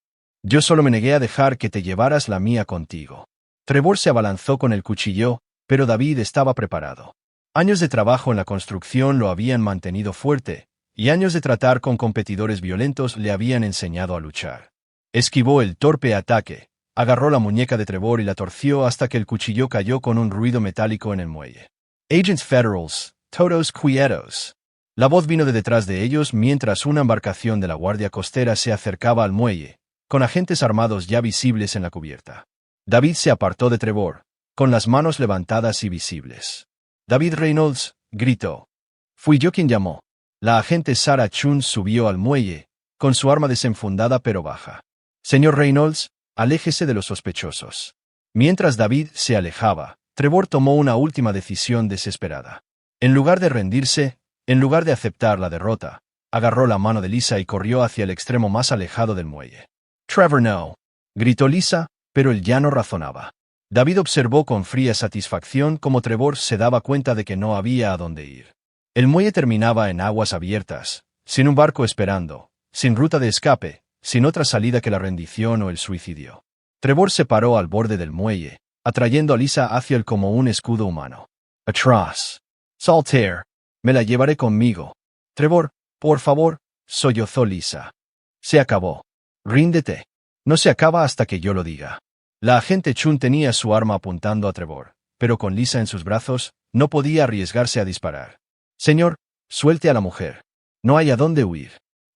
Yo solo me negué a dejar que te llevaras la mía contigo. Trevor se abalanzó con el cuchillo, pero David estaba preparado. Años de trabajo en la construcción lo habían mantenido fuerte, y años de tratar con competidores violentos le habían enseñado a luchar. Esquivó el torpe ataque, agarró la muñeca de Trevor y la torció hasta que el cuchillo cayó con un ruido metálico en el muelle. Agents Federals, todos quietos. La voz vino de detrás de ellos mientras una embarcación de la Guardia Costera se acercaba al muelle, con agentes armados ya visibles en la cubierta. David se apartó de Trevor, con las manos levantadas y visibles. David Reynolds, gritó. Fui yo quien llamó. La agente Sarah Chun subió al muelle, con su arma desenfundada pero baja. Señor Reynolds, aléjese de los sospechosos. Mientras David se alejaba, Trevor tomó una última decisión desesperada. En lugar de rendirse, en lugar de aceptar la derrota, agarró la mano de Lisa y corrió hacia el extremo más alejado del muelle. Trevor, no. Gritó Lisa, pero él ya no razonaba. David observó con fría satisfacción cómo Trevor se daba cuenta de que no había a dónde ir. El muelle terminaba en aguas abiertas, sin un barco esperando, sin ruta de escape, sin otra salida que la rendición o el suicidio. Trevor se paró al borde del muelle, atrayendo a Lisa hacia él como un escudo humano. Atrás. Saltaire. Me la llevaré conmigo. Trevor, por favor, sollozó Lisa. Se acabó. Ríndete. No se acaba hasta que yo lo diga. La agente Chun tenía su arma apuntando a Trevor, pero con Lisa en sus brazos, no podía arriesgarse a disparar. Señor, suelte a la mujer. No hay a dónde huir.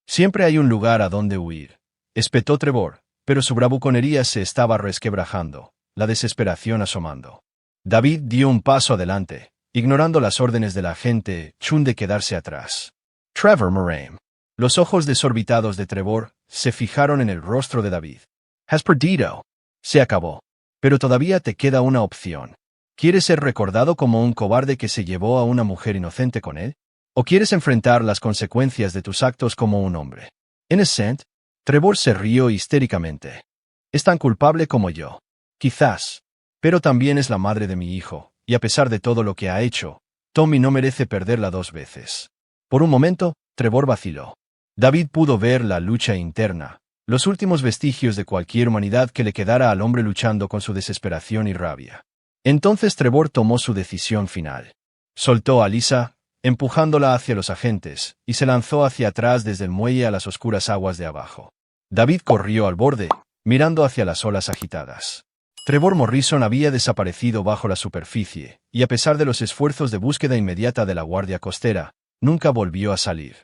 Siempre hay un lugar a donde huir. Espetó Trevor, pero su bravuconería se estaba resquebrajando, la desesperación asomando. David dio un paso adelante, ignorando las órdenes de la agente Chun de quedarse atrás. Trevor Moraine. Los ojos desorbitados de Trevor se fijaron en el rostro de David. Has perdido. Se acabó. Pero todavía te queda una opción. ¿Quieres ser recordado como un cobarde que se llevó a una mujer inocente con él? ¿O quieres enfrentar las consecuencias de tus actos como un hombre? Innocent. Trevor se rió histéricamente. Es tan culpable como yo. Quizás. Pero también es la madre de mi hijo, y a pesar de todo lo que ha hecho, Tommy no merece perderla 2 veces. Por un momento, Trevor vaciló. David pudo ver la lucha interna, los últimos vestigios de cualquier humanidad que le quedara al hombre luchando con su desesperación y rabia. Entonces Trevor tomó su decisión final. Soltó a Lisa, empujándola hacia los agentes, y se lanzó hacia atrás desde el muelle a las oscuras aguas de abajo. David corrió al borde, mirando hacia las olas agitadas. Trevor Morrison había desaparecido bajo la superficie, y a pesar de los esfuerzos de búsqueda inmediata de la guardia costera, nunca volvió a salir.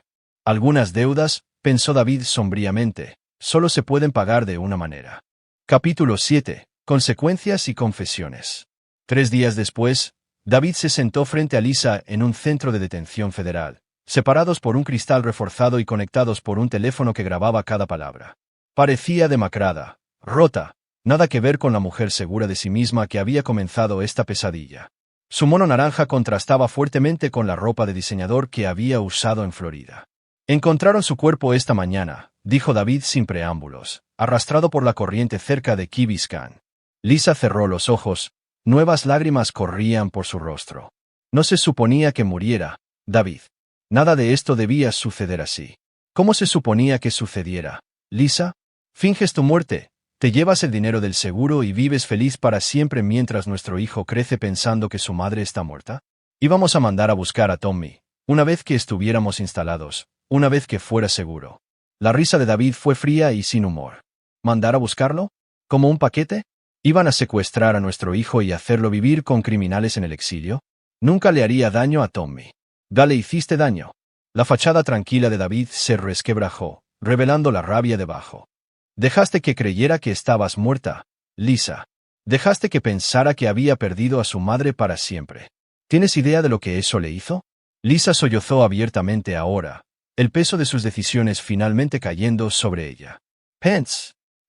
Algunas deudas, pensó David sombríamente, solo se pueden pagar de una manera. Capítulo 7. Consecuencias y confesiones. 3 días después, David se sentó frente a Lisa en un centro de detención federal, separados por un cristal reforzado y conectados por un teléfono que grababa cada palabra. Parecía demacrada, rota, nada que ver con la mujer segura de sí misma que había comenzado esta pesadilla. Su mono naranja contrastaba fuertemente con la ropa de diseñador que había usado en Florida. Encontraron su cuerpo esta mañana, dijo David sin preámbulos, arrastrado por la corriente cerca de Key Biscayne. Lisa cerró los ojos, nuevas lágrimas corrían por su rostro. No se suponía que muriera, David. Nada de esto debía suceder así. ¿Cómo se suponía que sucediera? Lisa, finges tu muerte, te llevas el dinero del seguro y vives feliz para siempre mientras nuestro hijo crece pensando que su madre está muerta. Íbamos a mandar a buscar a Tommy, una vez que estuviéramos instalados, una vez que fuera seguro. La risa de David fue fría y sin humor. ¿Mandar a buscarlo? ¿Como un paquete? ¿Iban a secuestrar a nuestro hijo y hacerlo vivir con criminales en el exilio? Nunca le haría daño a Tommy. Ya le hiciste daño. La fachada tranquila de David se resquebrajó, revelando la rabia debajo. Dejaste que creyera que estabas muerta, Lisa. Dejaste que pensara que había perdido a su madre para siempre. ¿Tienes idea de lo que eso le hizo? Lisa sollozó abiertamente ahora, el peso de sus decisiones finalmente cayendo sobre ella.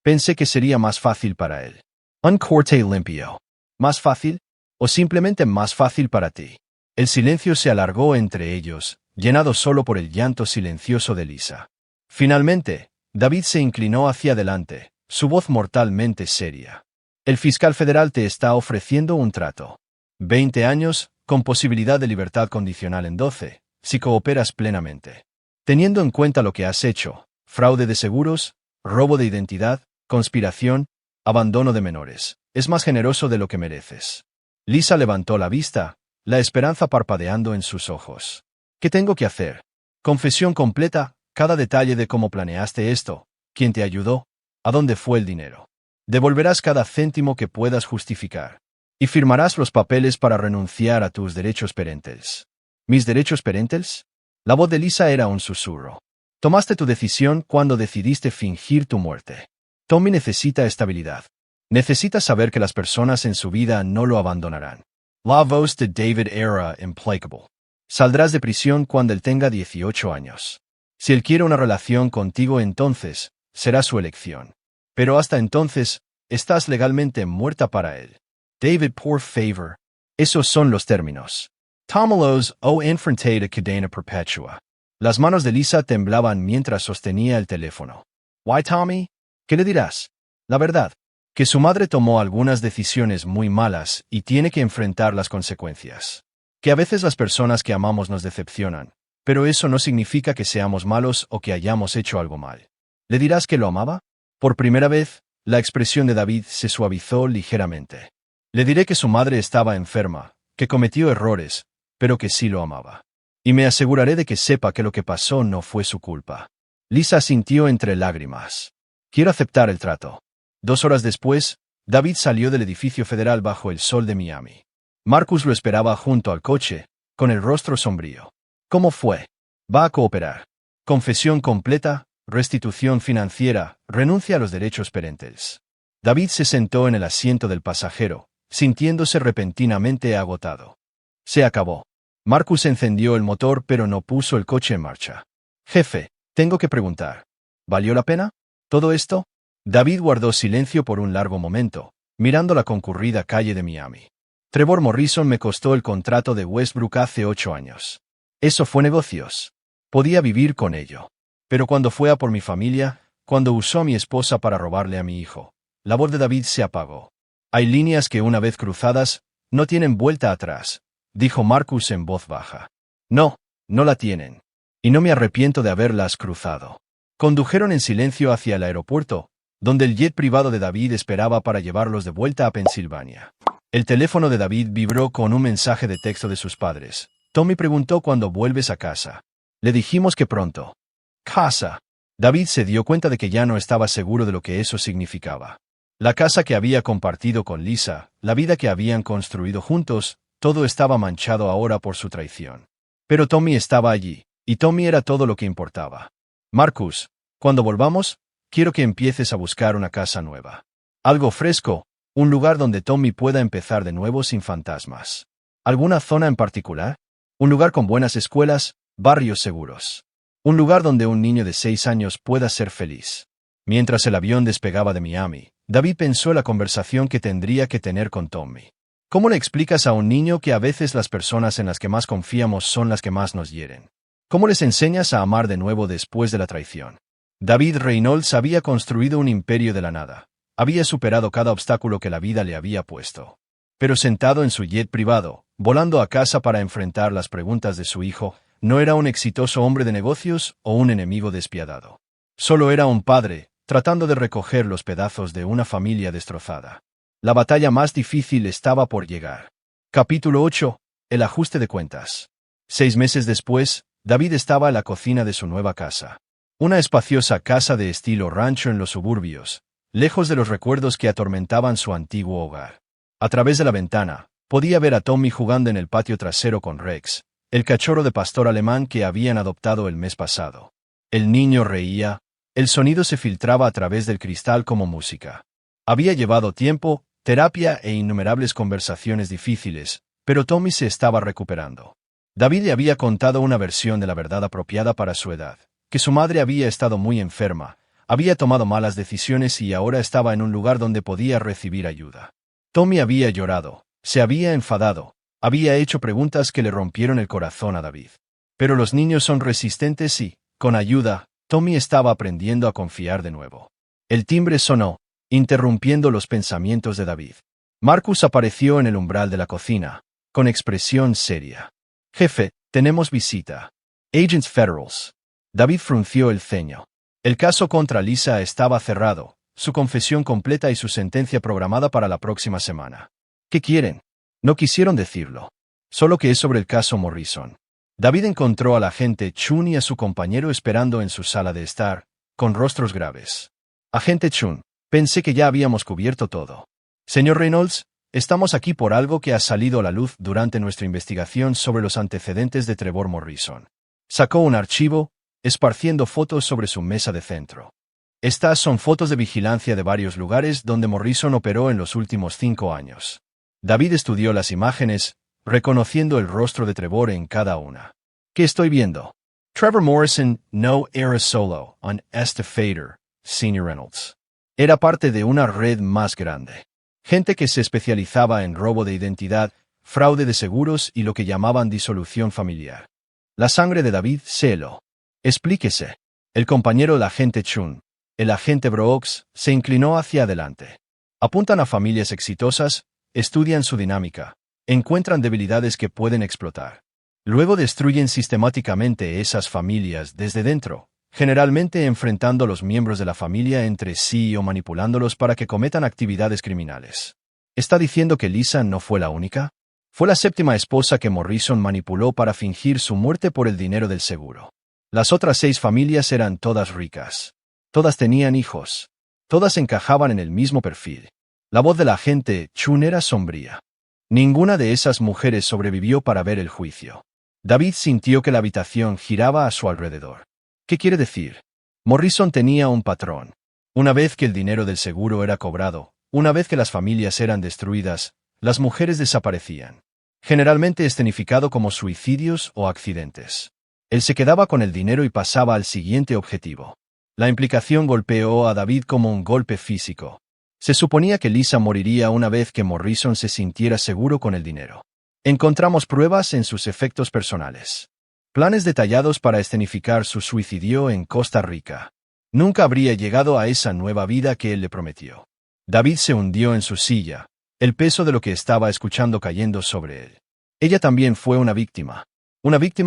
Pensé que sería más fácil para él. Un corte limpio. ¿Más fácil? ¿O simplemente más fácil para ti? El silencio se alargó entre ellos, llenado solo por el llanto silencioso de Lisa. Finalmente, David se inclinó hacia adelante, su voz mortalmente seria. El fiscal federal te está ofreciendo un trato. 20 años, con posibilidad de libertad condicional en 12, si cooperas plenamente. Teniendo en cuenta lo que has hecho, fraude de seguros, robo de identidad, conspiración, abandono de menores, es más generoso de lo que mereces. Lisa levantó la vista, la esperanza parpadeando en sus ojos. ¿Qué tengo que hacer? Confesión completa, cada detalle de cómo planeaste esto, quién te ayudó, a dónde fue el dinero. Devolverás cada céntimo que puedas justificar. Y firmarás los papeles para renunciar a tus derechos parentales. ¿Mis derechos parentales? La voz de Lisa era un susurro. Tomaste tu decisión cuando decidiste fingir tu muerte. Tommy necesita estabilidad. Necesita saber que las personas en su vida no lo abandonarán. La voz de David era implacable. Saldrás de prisión cuando él tenga 18 años. Si él quiere una relación contigo entonces, será su elección. Pero hasta entonces, estás legalmente muerta para él. David, por favor. Esos son los términos. Tómalos o enfrentate a cadena perpetua. Las manos de Lisa temblaban mientras sostenía el teléfono. ¿Why, Tommy? ¿Qué le dirás? La verdad, que su madre tomó algunas decisiones muy malas y tiene que enfrentar las consecuencias. Que a veces las personas que amamos nos decepcionan, pero eso no significa que seamos malos o que hayamos hecho algo mal. ¿Le dirás que lo amaba? Por primera vez, la expresión de David se suavizó ligeramente. Le diré que su madre estaba enferma, que cometió errores, pero que sí lo amaba. Y me aseguraré de que sepa que lo que pasó no fue su culpa. Lisa sintió entre lágrimas. Quiero aceptar el trato. 2 horas después, David salió del edificio federal bajo el sol de Miami. Marcus lo esperaba junto al coche, con el rostro sombrío. ¿Cómo fue? ¿Va a cooperar? Confesión completa, restitución financiera, renuncia a los derechos parentales. David se sentó en el asiento del pasajero, sintiéndose repentinamente agotado. Se acabó. Marcus encendió el motor pero no puso el coche en marcha. Jefe, tengo que preguntar. ¿Valió la pena? ¿Todo esto? David guardó silencio por un largo momento, mirando la concurrida calle de Miami. Trevor Morrison me costó el contrato de Westbrook hace 8 años. Eso fue negocios. Podía vivir con ello. Pero cuando fue a por mi familia, cuando usó a mi esposa para robarle a mi hijo, la voz de David se apagó. Hay líneas que una vez cruzadas, no tienen vuelta atrás, dijo Marcus en voz baja. No, no la tienen. y no me arrepiento de haberlas cruzado. Condujeron en silencio hacia el aeropuerto, donde el jet privado de David esperaba para llevarlos de vuelta a Pensilvania. El teléfono de David vibró con un mensaje de texto de sus padres. Tommy preguntó cuándo vuelves a casa. Le dijimos que pronto. Casa. David se dio cuenta de que ya no estaba seguro de lo que eso significaba. La casa que había compartido con Lisa, la vida que habían construido juntos, todo estaba manchado ahora por su traición. Pero Tommy estaba allí, y Tommy era todo lo que importaba. Marcus, cuando volvamos, quiero que empieces a buscar una casa nueva. Algo fresco, un lugar donde Tommy pueda empezar de nuevo sin fantasmas. ¿Alguna zona en particular? Un lugar con buenas escuelas, barrios seguros. Un lugar donde un niño de 6 años pueda ser feliz. Mientras el avión despegaba de Miami, David pensó en la conversación que tendría que tener con Tommy. ¿Cómo le explicas a un niño que a veces las personas en las que más confiamos son las que más nos hieren? ¿Cómo les enseñas a amar de nuevo después de la traición? David Reynolds había construido un imperio de la nada. Había superado cada obstáculo que la vida le había puesto. Pero sentado en su jet privado, volando a casa para enfrentar las preguntas de su hijo, no era un exitoso hombre de negocios o un enemigo despiadado. Solo era un padre, tratando de recoger los pedazos de una familia destrozada. La batalla más difícil estaba por llegar. Capítulo 8. El ajuste de cuentas. 6 meses después, David estaba en la cocina de su nueva casa. Una espaciosa casa de estilo rancho en los suburbios, lejos de los recuerdos que atormentaban su antiguo hogar. A través de la ventana, podía ver a Tommy jugando en el patio trasero con Rex, el cachorro de pastor alemán que habían adoptado el mes pasado. El niño reía, el sonido se filtraba a través del cristal como música. Había llevado tiempo, terapia e innumerables conversaciones difíciles, pero Tommy se estaba recuperando. David le había contado una versión de la verdad apropiada para su edad, que su madre había estado muy enferma, había tomado malas decisiones y ahora estaba en un lugar donde podía recibir ayuda. Tommy había llorado, se había enfadado, había hecho preguntas que le rompieron el corazón a David. Pero los niños son resistentes y, con ayuda, Tommy estaba aprendiendo a confiar de nuevo. El timbre sonó, interrumpiendo los pensamientos de David. Marcus apareció en el umbral de la cocina, con expresión seria. «Jefe, tenemos visita. Agents Federals». David frunció el ceño. El caso contra Lisa estaba cerrado, su confesión completa y su sentencia programada para la próxima semana. ¿Qué quieren? No quisieron decirlo. Solo que es sobre el caso Morrison. David encontró al agente Chun y a su compañero esperando en su sala de estar, con rostros graves. Agente Chun, pensé que ya habíamos cubierto todo. Señor Reynolds, estamos aquí por algo que ha salido a la luz durante nuestra investigación sobre los antecedentes de Trevor Morrison. Sacó un archivo, esparciendo fotos sobre su mesa de centro. Estas son fotos de vigilancia de varios lugares donde Morrison operó en los últimos 5 años. David estudió las imágenes, reconociendo el rostro de Trevor en cada una. ¿Qué estoy viendo? Trevor Morrison no era solo un estafader, Sr. Reynolds. Era parte de una red más grande. Gente que se especializaba en robo de identidad, fraude de seguros y lo que llamaban disolución familiar. La sangre de David se heló. Explíquese. El compañero del agente Chun, el agente Brooks, se inclinó hacia adelante. Apuntan a familias exitosas, estudian su dinámica, encuentran debilidades que pueden explotar. Luego destruyen sistemáticamente esas familias desde dentro, generalmente enfrentando a los miembros de la familia entre sí o manipulándolos para que cometan actividades criminales. ¿Está diciendo que Lisa no fue la única? Fue la 7ª esposa que Morrison manipuló para fingir su muerte por el dinero del seguro. Las otras 6 familias eran todas ricas. Todas tenían hijos. Todas encajaban en el mismo perfil. La voz del agente Chun era sombría. Ninguna de esas mujeres sobrevivió para ver el juicio. David sintió que la habitación giraba a su alrededor. ¿Qué quiere decir? Morrison tenía un patrón. Una vez que el dinero del seguro era cobrado, una vez que las familias eran destruidas, las mujeres desaparecían. Generalmente escenificado como suicidios o accidentes. Él se quedaba con el dinero y pasaba al siguiente objetivo. La implicación golpeó a David como un golpe físico. Se suponía que Lisa moriría una vez que Morrison se sintiera seguro con el dinero. Encontramos pruebas en sus efectos personales. Planes detallados para escenificar su suicidio en Costa Rica. Nunca habría llegado a esa nueva vida que él le prometió. David se hundió en su silla, el peso de lo que estaba escuchando cayendo sobre él. Ella también fue una víctima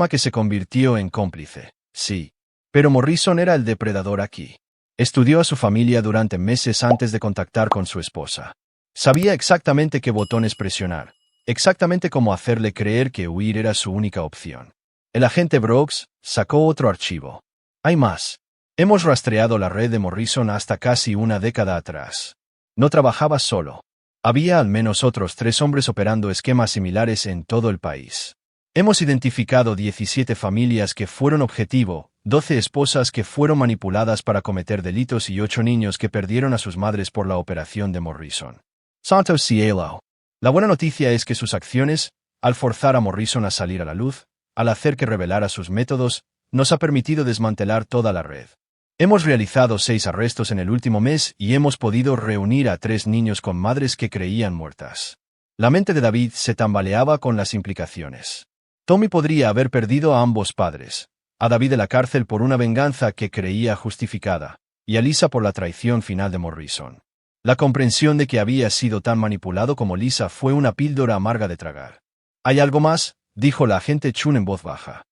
que se convirtió en cómplice. Sí. Pero Morrison era el depredador aquí. Estudió a su familia durante meses antes de contactar con su esposa. Sabía exactamente qué botones presionar, exactamente cómo hacerle creer que huir era su única opción. El agente Brooks sacó otro archivo. Hay más. Hemos rastreado la red de Morrison hasta casi una década atrás. No trabajaba solo. Había al menos otros 3 hombres operando esquemas similares en todo el país. Hemos identificado 17 familias que fueron objetivo, 12 esposas que fueron manipuladas para cometer delitos y 8 niños que perdieron a sus madres por la operación de Morrison. Santos Cielo. La buena noticia es que sus acciones, al forzar a Morrison a salir a la luz, al hacer que revelara sus métodos, nos ha permitido desmantelar toda la red. Hemos realizado 6 arrestos en el último mes y hemos podido reunir a 3 niños con madres que creían muertas. La mente de David se tambaleaba con las implicaciones. Tommy podría haber perdido a ambos padres, a David de la cárcel por una venganza que creía justificada, y a Lisa por la traición final de Morrison. La comprensión de que había sido tan manipulado como Lisa fue una píldora amarga de tragar. ¿Hay algo más?, dijo la agente Chun en voz baja.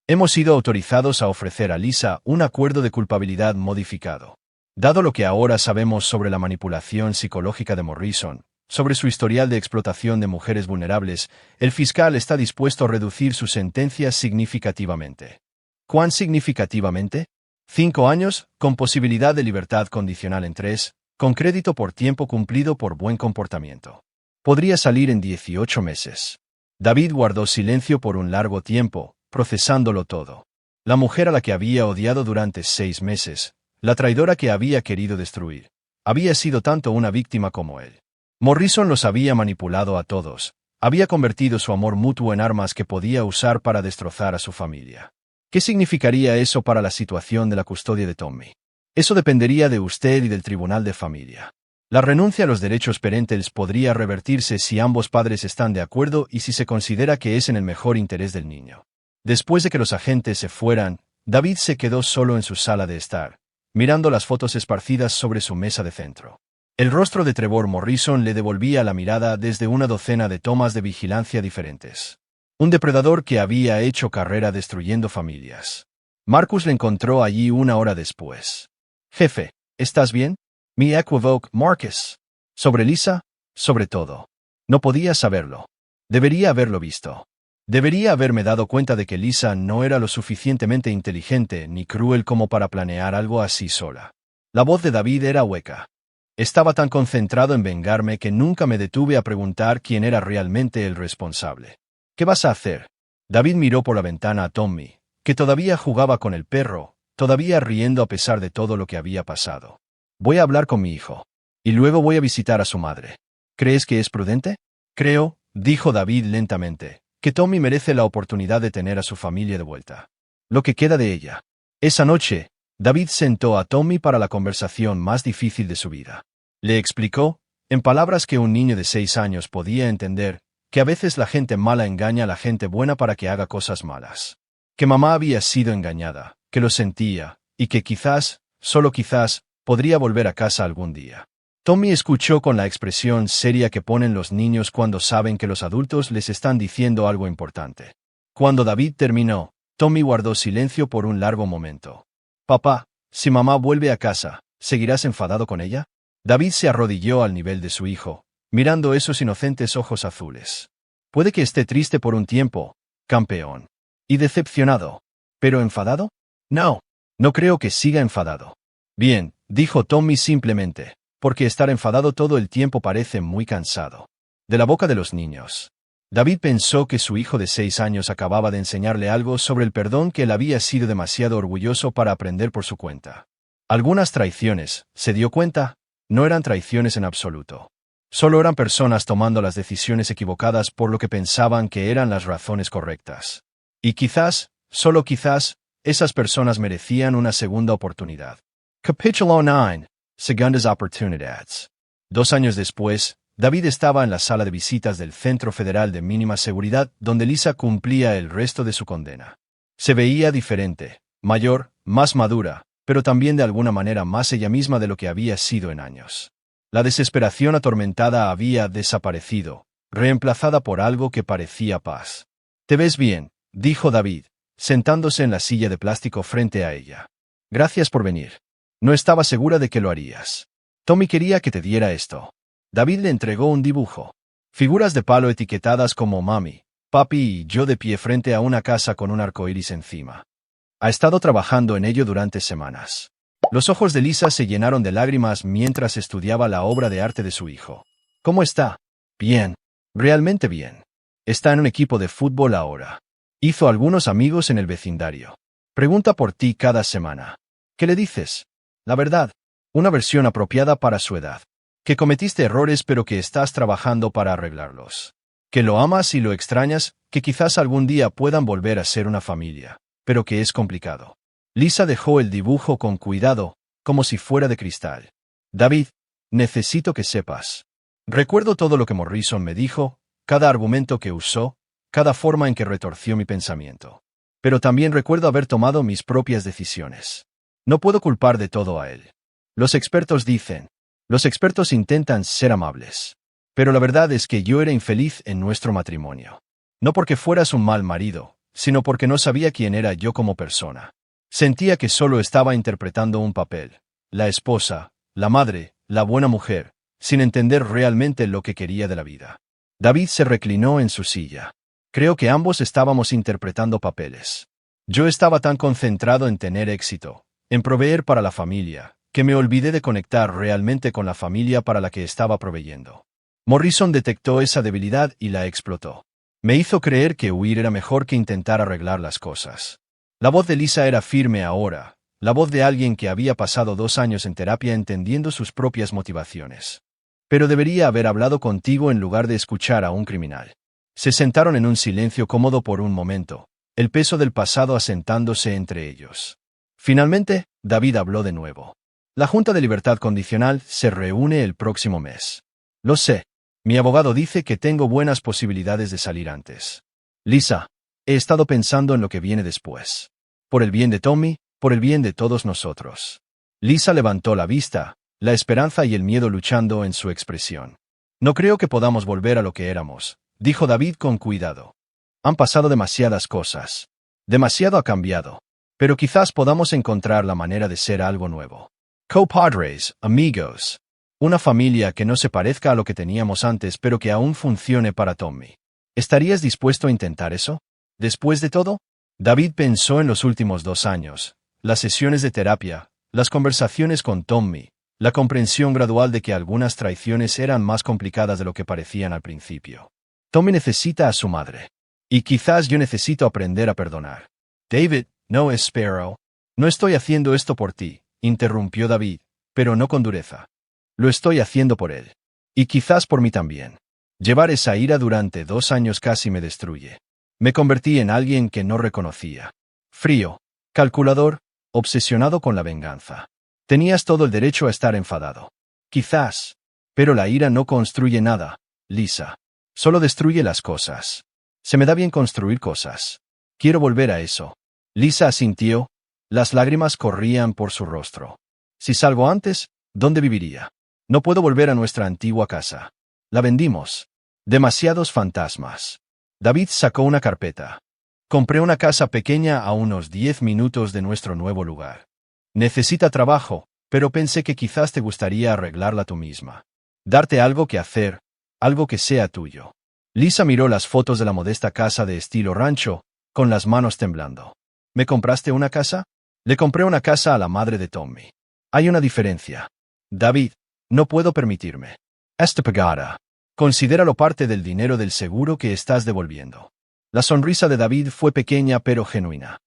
Hemos sido autorizados a ofrecer a Lisa un acuerdo de culpabilidad modificado. Dado lo que ahora sabemos sobre la manipulación psicológica de Morrison, sobre su historial de explotación de mujeres vulnerables, el fiscal está dispuesto a reducir su sentencia significativamente. ¿Cuán significativamente? 5 años, con posibilidad de libertad condicional en 3, con crédito por tiempo cumplido por buen comportamiento. Podría salir en 18 meses. David guardó silencio por un largo tiempo, procesándolo todo. La mujer a la que había odiado durante 6 meses, la traidora que había querido destruir, había sido tanto una víctima como él. Morrison los había manipulado a todos, había convertido su amor mutuo en armas que podía usar para destrozar a su familia. ¿Qué significaría eso para la situación de la custodia de Tommy? Eso dependería de usted y del tribunal de familia. La renuncia a los derechos parentales podría revertirse si ambos padres están de acuerdo y si se considera que es en el mejor interés del niño. Después de que los agentes se fueran, David se quedó solo en su sala de estar, mirando las fotos esparcidas sobre su mesa de centro. El rostro de Trevor Morrison le devolvía la mirada desde una docena de tomas de vigilancia diferentes. Un depredador que había hecho carrera destruyendo familias. Marcus le encontró allí una hora después. Jefe, ¿estás bien? Mi equivoco, Marcus. ¿Sobre Lisa? Sobre todo. No podía saberlo. Debería haberlo visto. Debería haberme dado cuenta de que Lisa no era lo suficientemente inteligente ni cruel como para planear algo así sola. La voz de David era hueca. Estaba tan concentrado en vengarme que nunca me detuve a preguntar quién era realmente el responsable. ¿Qué vas a hacer? David miró por la ventana a Tommy, que todavía jugaba con el perro, todavía riendo a pesar de todo lo que había pasado. Voy a hablar con mi hijo. Y luego voy a visitar a su madre. ¿Crees que es prudente? Creo, dijo David lentamente, que Tommy merece la oportunidad de tener a su familia de vuelta. Lo que queda de ella. Esa noche, David sentó a Tommy para la conversación más difícil de su vida. Le explicó, en palabras que un niño de 6 años podía entender, que a veces la gente mala engaña a la gente buena para que haga cosas malas. Que mamá había sido engañada, que lo sentía, y que quizás, solo quizás, podría volver a casa algún día. Tommy escuchó con la expresión seria que ponen los niños cuando saben que los adultos les están diciendo algo importante. Cuando David terminó, Tommy guardó silencio por un largo momento. Papá, si mamá vuelve a casa, ¿seguirás enfadado con ella? David se arrodilló al nivel de su hijo, mirando esos inocentes ojos azules. Puede que esté triste por un tiempo, campeón. Y decepcionado. ¿Pero enfadado? No. No creo que siga enfadado. Bien, dijo Tommy simplemente, porque estar enfadado todo el tiempo parece muy cansado. De la boca de los niños. David pensó que su hijo de 6 años acababa de enseñarle algo sobre el perdón que él había sido demasiado orgulloso para aprender por su cuenta. Algunas traiciones, se dio cuenta, no eran traiciones en absoluto. Solo eran personas tomando las decisiones equivocadas por lo que pensaban que eran las razones correctas. Y quizás, solo quizás, esas personas merecían una segunda oportunidad. Capítulo 9. Segundas oportunidades. 2 años después, David estaba en la sala de visitas del Centro Federal de Mínima Seguridad donde Lisa cumplía el resto de su condena. Se veía diferente, mayor, más madura, pero también de alguna manera más ella misma de lo que había sido en años. La desesperación atormentada había desaparecido, reemplazada por algo que parecía paz. «Te ves bien», dijo David, sentándose en la silla de plástico frente a ella. Gracias por venir. No estaba segura de que lo harías. Tommy quería que te diera esto. David le entregó un dibujo. Figuras de palo etiquetadas como mami, papi y yo de pie frente a una casa con un arco iris encima. Ha estado trabajando en ello durante semanas. Los ojos de Lisa se llenaron de lágrimas mientras estudiaba la obra de arte de su hijo. ¿Cómo está? Bien. Realmente bien. Está en un equipo de fútbol ahora. Hizo algunos amigos en el vecindario. Pregunta por ti cada semana. ¿Qué le dices? La verdad. Una versión apropiada para su edad. Que cometiste errores pero que estás trabajando para arreglarlos. Que lo amas y lo extrañas, que quizás algún día puedan volver a ser una familia, pero que es complicado. Lisa dejó el dibujo con cuidado, como si fuera de cristal. David, necesito que sepas. Recuerdo todo lo que Morrison me dijo, cada argumento que usó, cada forma en que retorció mi pensamiento. Pero también recuerdo haber tomado mis propias decisiones. No puedo culpar de todo a él. Los expertos intentan ser amables. Pero la verdad es que yo era infeliz en nuestro matrimonio. No porque fueras un mal marido, sino porque no sabía quién era yo como persona. Sentía que solo estaba interpretando un papel, la esposa, la madre, la buena mujer, sin entender realmente lo que quería de la vida. David se reclinó en su silla. Creo que ambos estábamos interpretando papeles. Yo estaba tan concentrado en tener éxito, en proveer para la familia, que me olvidé de conectar realmente con la familia para la que estaba proveyendo. Morrison detectó esa debilidad y la explotó. Me hizo creer que huir era mejor que intentar arreglar las cosas. La voz de Lisa era firme ahora, la voz de alguien que había pasado 2 años en terapia entendiendo sus propias motivaciones. Pero debería haber hablado contigo en lugar de escuchar a un criminal. Se sentaron en un silencio cómodo por un momento, el peso del pasado asentándose entre ellos. Finalmente, David habló de nuevo. La Junta de Libertad Condicional se reúne el próximo mes. Lo sé. Mi abogado dice que tengo buenas posibilidades de salir antes. Lisa, he estado pensando en lo que viene después. Por el bien de Tommy, por el bien de todos nosotros. Lisa levantó la vista, la esperanza y el miedo luchando en su expresión. No creo que podamos volver a lo que éramos, dijo David con cuidado. Han pasado demasiadas cosas. Demasiado ha cambiado. Pero quizás podamos encontrar la manera de ser algo nuevo. Compadres, amigos. Una familia que no se parezca a lo que teníamos antes pero que aún funcione para Tommy. ¿Estarías dispuesto a intentar eso? Después de todo, David pensó en los últimos 2 años, las sesiones de terapia, las conversaciones con Tommy, la comprensión gradual de que algunas traiciones eran más complicadas de lo que parecían al principio. Tommy necesita a su madre. Y quizás yo necesito aprender a perdonar. David, no espero. No estoy haciendo esto por ti, interrumpió David, pero no con dureza. Lo estoy haciendo por él. Y quizás por mí también. Llevar esa ira durante 2 años casi me destruye. Me convertí en alguien que no reconocía. Frío, calculador, obsesionado con la venganza. Tenías todo el derecho a estar enfadado. Quizás. Pero la ira no construye nada, Lisa. Solo destruye las cosas. Se me da bien construir cosas. Quiero volver a eso. Lisa asintió. Las lágrimas corrían por su rostro. Si salgo antes, ¿dónde viviría? No puedo volver a nuestra antigua casa. La vendimos. Demasiados fantasmas. David sacó una carpeta. Compré una casa pequeña a unos 10 minutos de nuestro nuevo lugar. Necesita trabajo, pero pensé que quizás te gustaría arreglarla tú misma. Darte algo que hacer, algo que sea tuyo. Lisa miró las fotos de la modesta casa de estilo rancho, con las manos temblando. ¿Me compraste una casa? Le compré una casa a la madre de Tommy. Hay una diferencia. David, no puedo permitirme. Está pagada. Considéralo parte del dinero del seguro que estás devolviendo. La sonrisa de David fue pequeña pero genuina.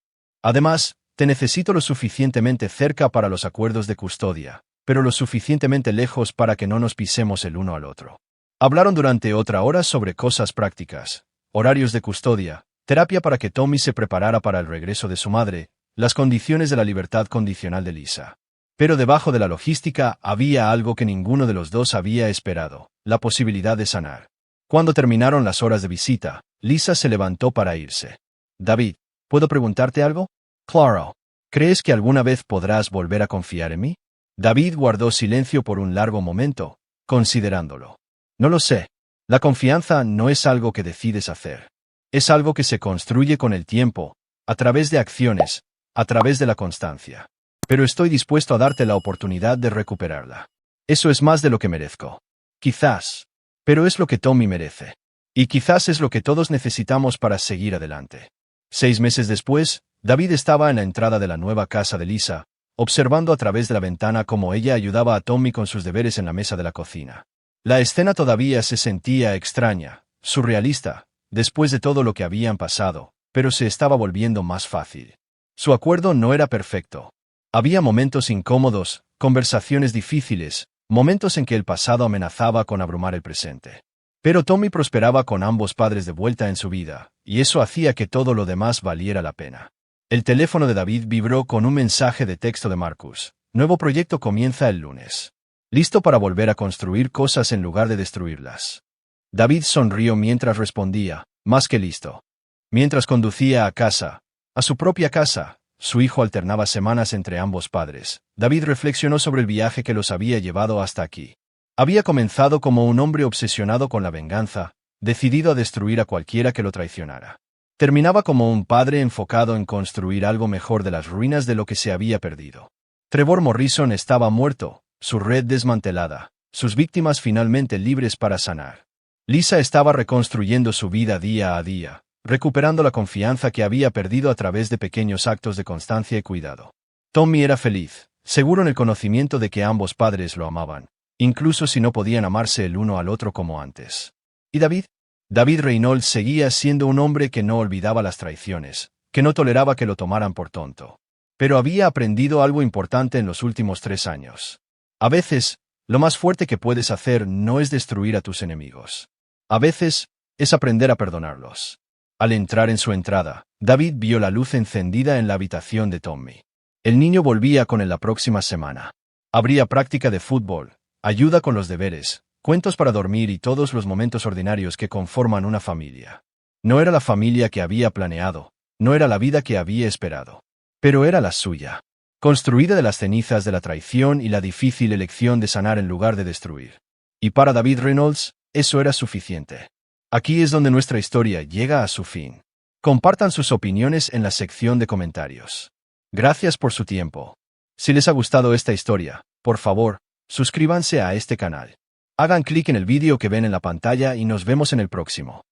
Además, te necesito lo suficientemente cerca para los acuerdos de custodia, pero lo suficientemente lejos para que no nos pisemos el uno al otro. Hablaron durante otra hora sobre cosas prácticas, horarios de custodia, terapia para que Tommy se preparara para el regreso de su madre, las condiciones de la libertad condicional de Lisa. Pero debajo de la logística había algo que ninguno de los dos había esperado, la posibilidad de sanar. Cuando terminaron las horas de visita, Lisa se levantó para irse. David, ¿puedo preguntarte algo? Claro. ¿Crees que alguna vez podrás volver a confiar en mí? David guardó silencio por un largo momento, considerándolo. No lo sé. La confianza no es algo que decides hacer. Es algo que se construye con el tiempo, a través de acciones, a través de la constancia. Pero estoy dispuesto a darte la oportunidad de recuperarla. Eso es más de lo que merezco. Quizás. Pero es lo que Tommy merece. Y quizás es lo que todos necesitamos para seguir adelante. 6 meses después, David estaba en la entrada de la nueva casa de Lisa, observando a través de la ventana cómo ella ayudaba a Tommy con sus deberes en la mesa de la cocina. La escena todavía se sentía extraña, surrealista, después de todo lo que habían pasado, pero se estaba volviendo más fácil. Su acuerdo no era perfecto. Había momentos incómodos, conversaciones difíciles, momentos en que el pasado amenazaba con abrumar el presente. Pero Tommy prosperaba con ambos padres de vuelta en su vida, y eso hacía que todo lo demás valiera la pena. El teléfono de David vibró con un mensaje de texto de Marcus. Nuevo proyecto comienza el lunes. ¿Listo para volver a construir cosas en lugar de destruirlas? David sonrió mientras respondía, más que listo. Mientras conducía a casa, a su propia casa, su hijo alternaba semanas entre ambos padres. David reflexionó sobre el viaje que los había llevado hasta aquí. Había comenzado como un hombre obsesionado con la venganza, decidido a destruir a cualquiera que lo traicionara. Terminaba como un padre enfocado en construir algo mejor de las ruinas de lo que se había perdido. Trevor Morrison estaba muerto, su red desmantelada, sus víctimas finalmente libres para sanar. Lisa estaba reconstruyendo su vida día a día, recuperando la confianza que había perdido a través de pequeños actos de constancia y cuidado. Tommy era feliz, seguro en el conocimiento de que ambos padres lo amaban, incluso si no podían amarse el uno al otro como antes. ¿Y David? David Reynolds seguía siendo un hombre que no olvidaba las traiciones, que no toleraba que lo tomaran por tonto. Pero había aprendido algo importante en los últimos 3 años. A veces, lo más fuerte que puedes hacer no es destruir a tus enemigos. A veces, es aprender a perdonarlos. Al entrar en su entrada, David vio la luz encendida en la habitación de Tommy. El niño volvía con él la próxima semana. Habría práctica de fútbol, ayuda con los deberes, cuentos para dormir y todos los momentos ordinarios que conforman una familia. No era la familia que había planeado, no era la vida que había esperado. Pero era la suya. Construida de las cenizas de la traición y la difícil elección de sanar en lugar de destruir. Y para David Reynolds, eso era suficiente. Aquí es donde nuestra historia llega a su fin. Compartan sus opiniones en la sección de comentarios. Gracias por su tiempo. Si les ha gustado esta historia, por favor, suscríbanse a este canal. Hagan clic en el vídeo que ven en la pantalla y nos vemos en el próximo.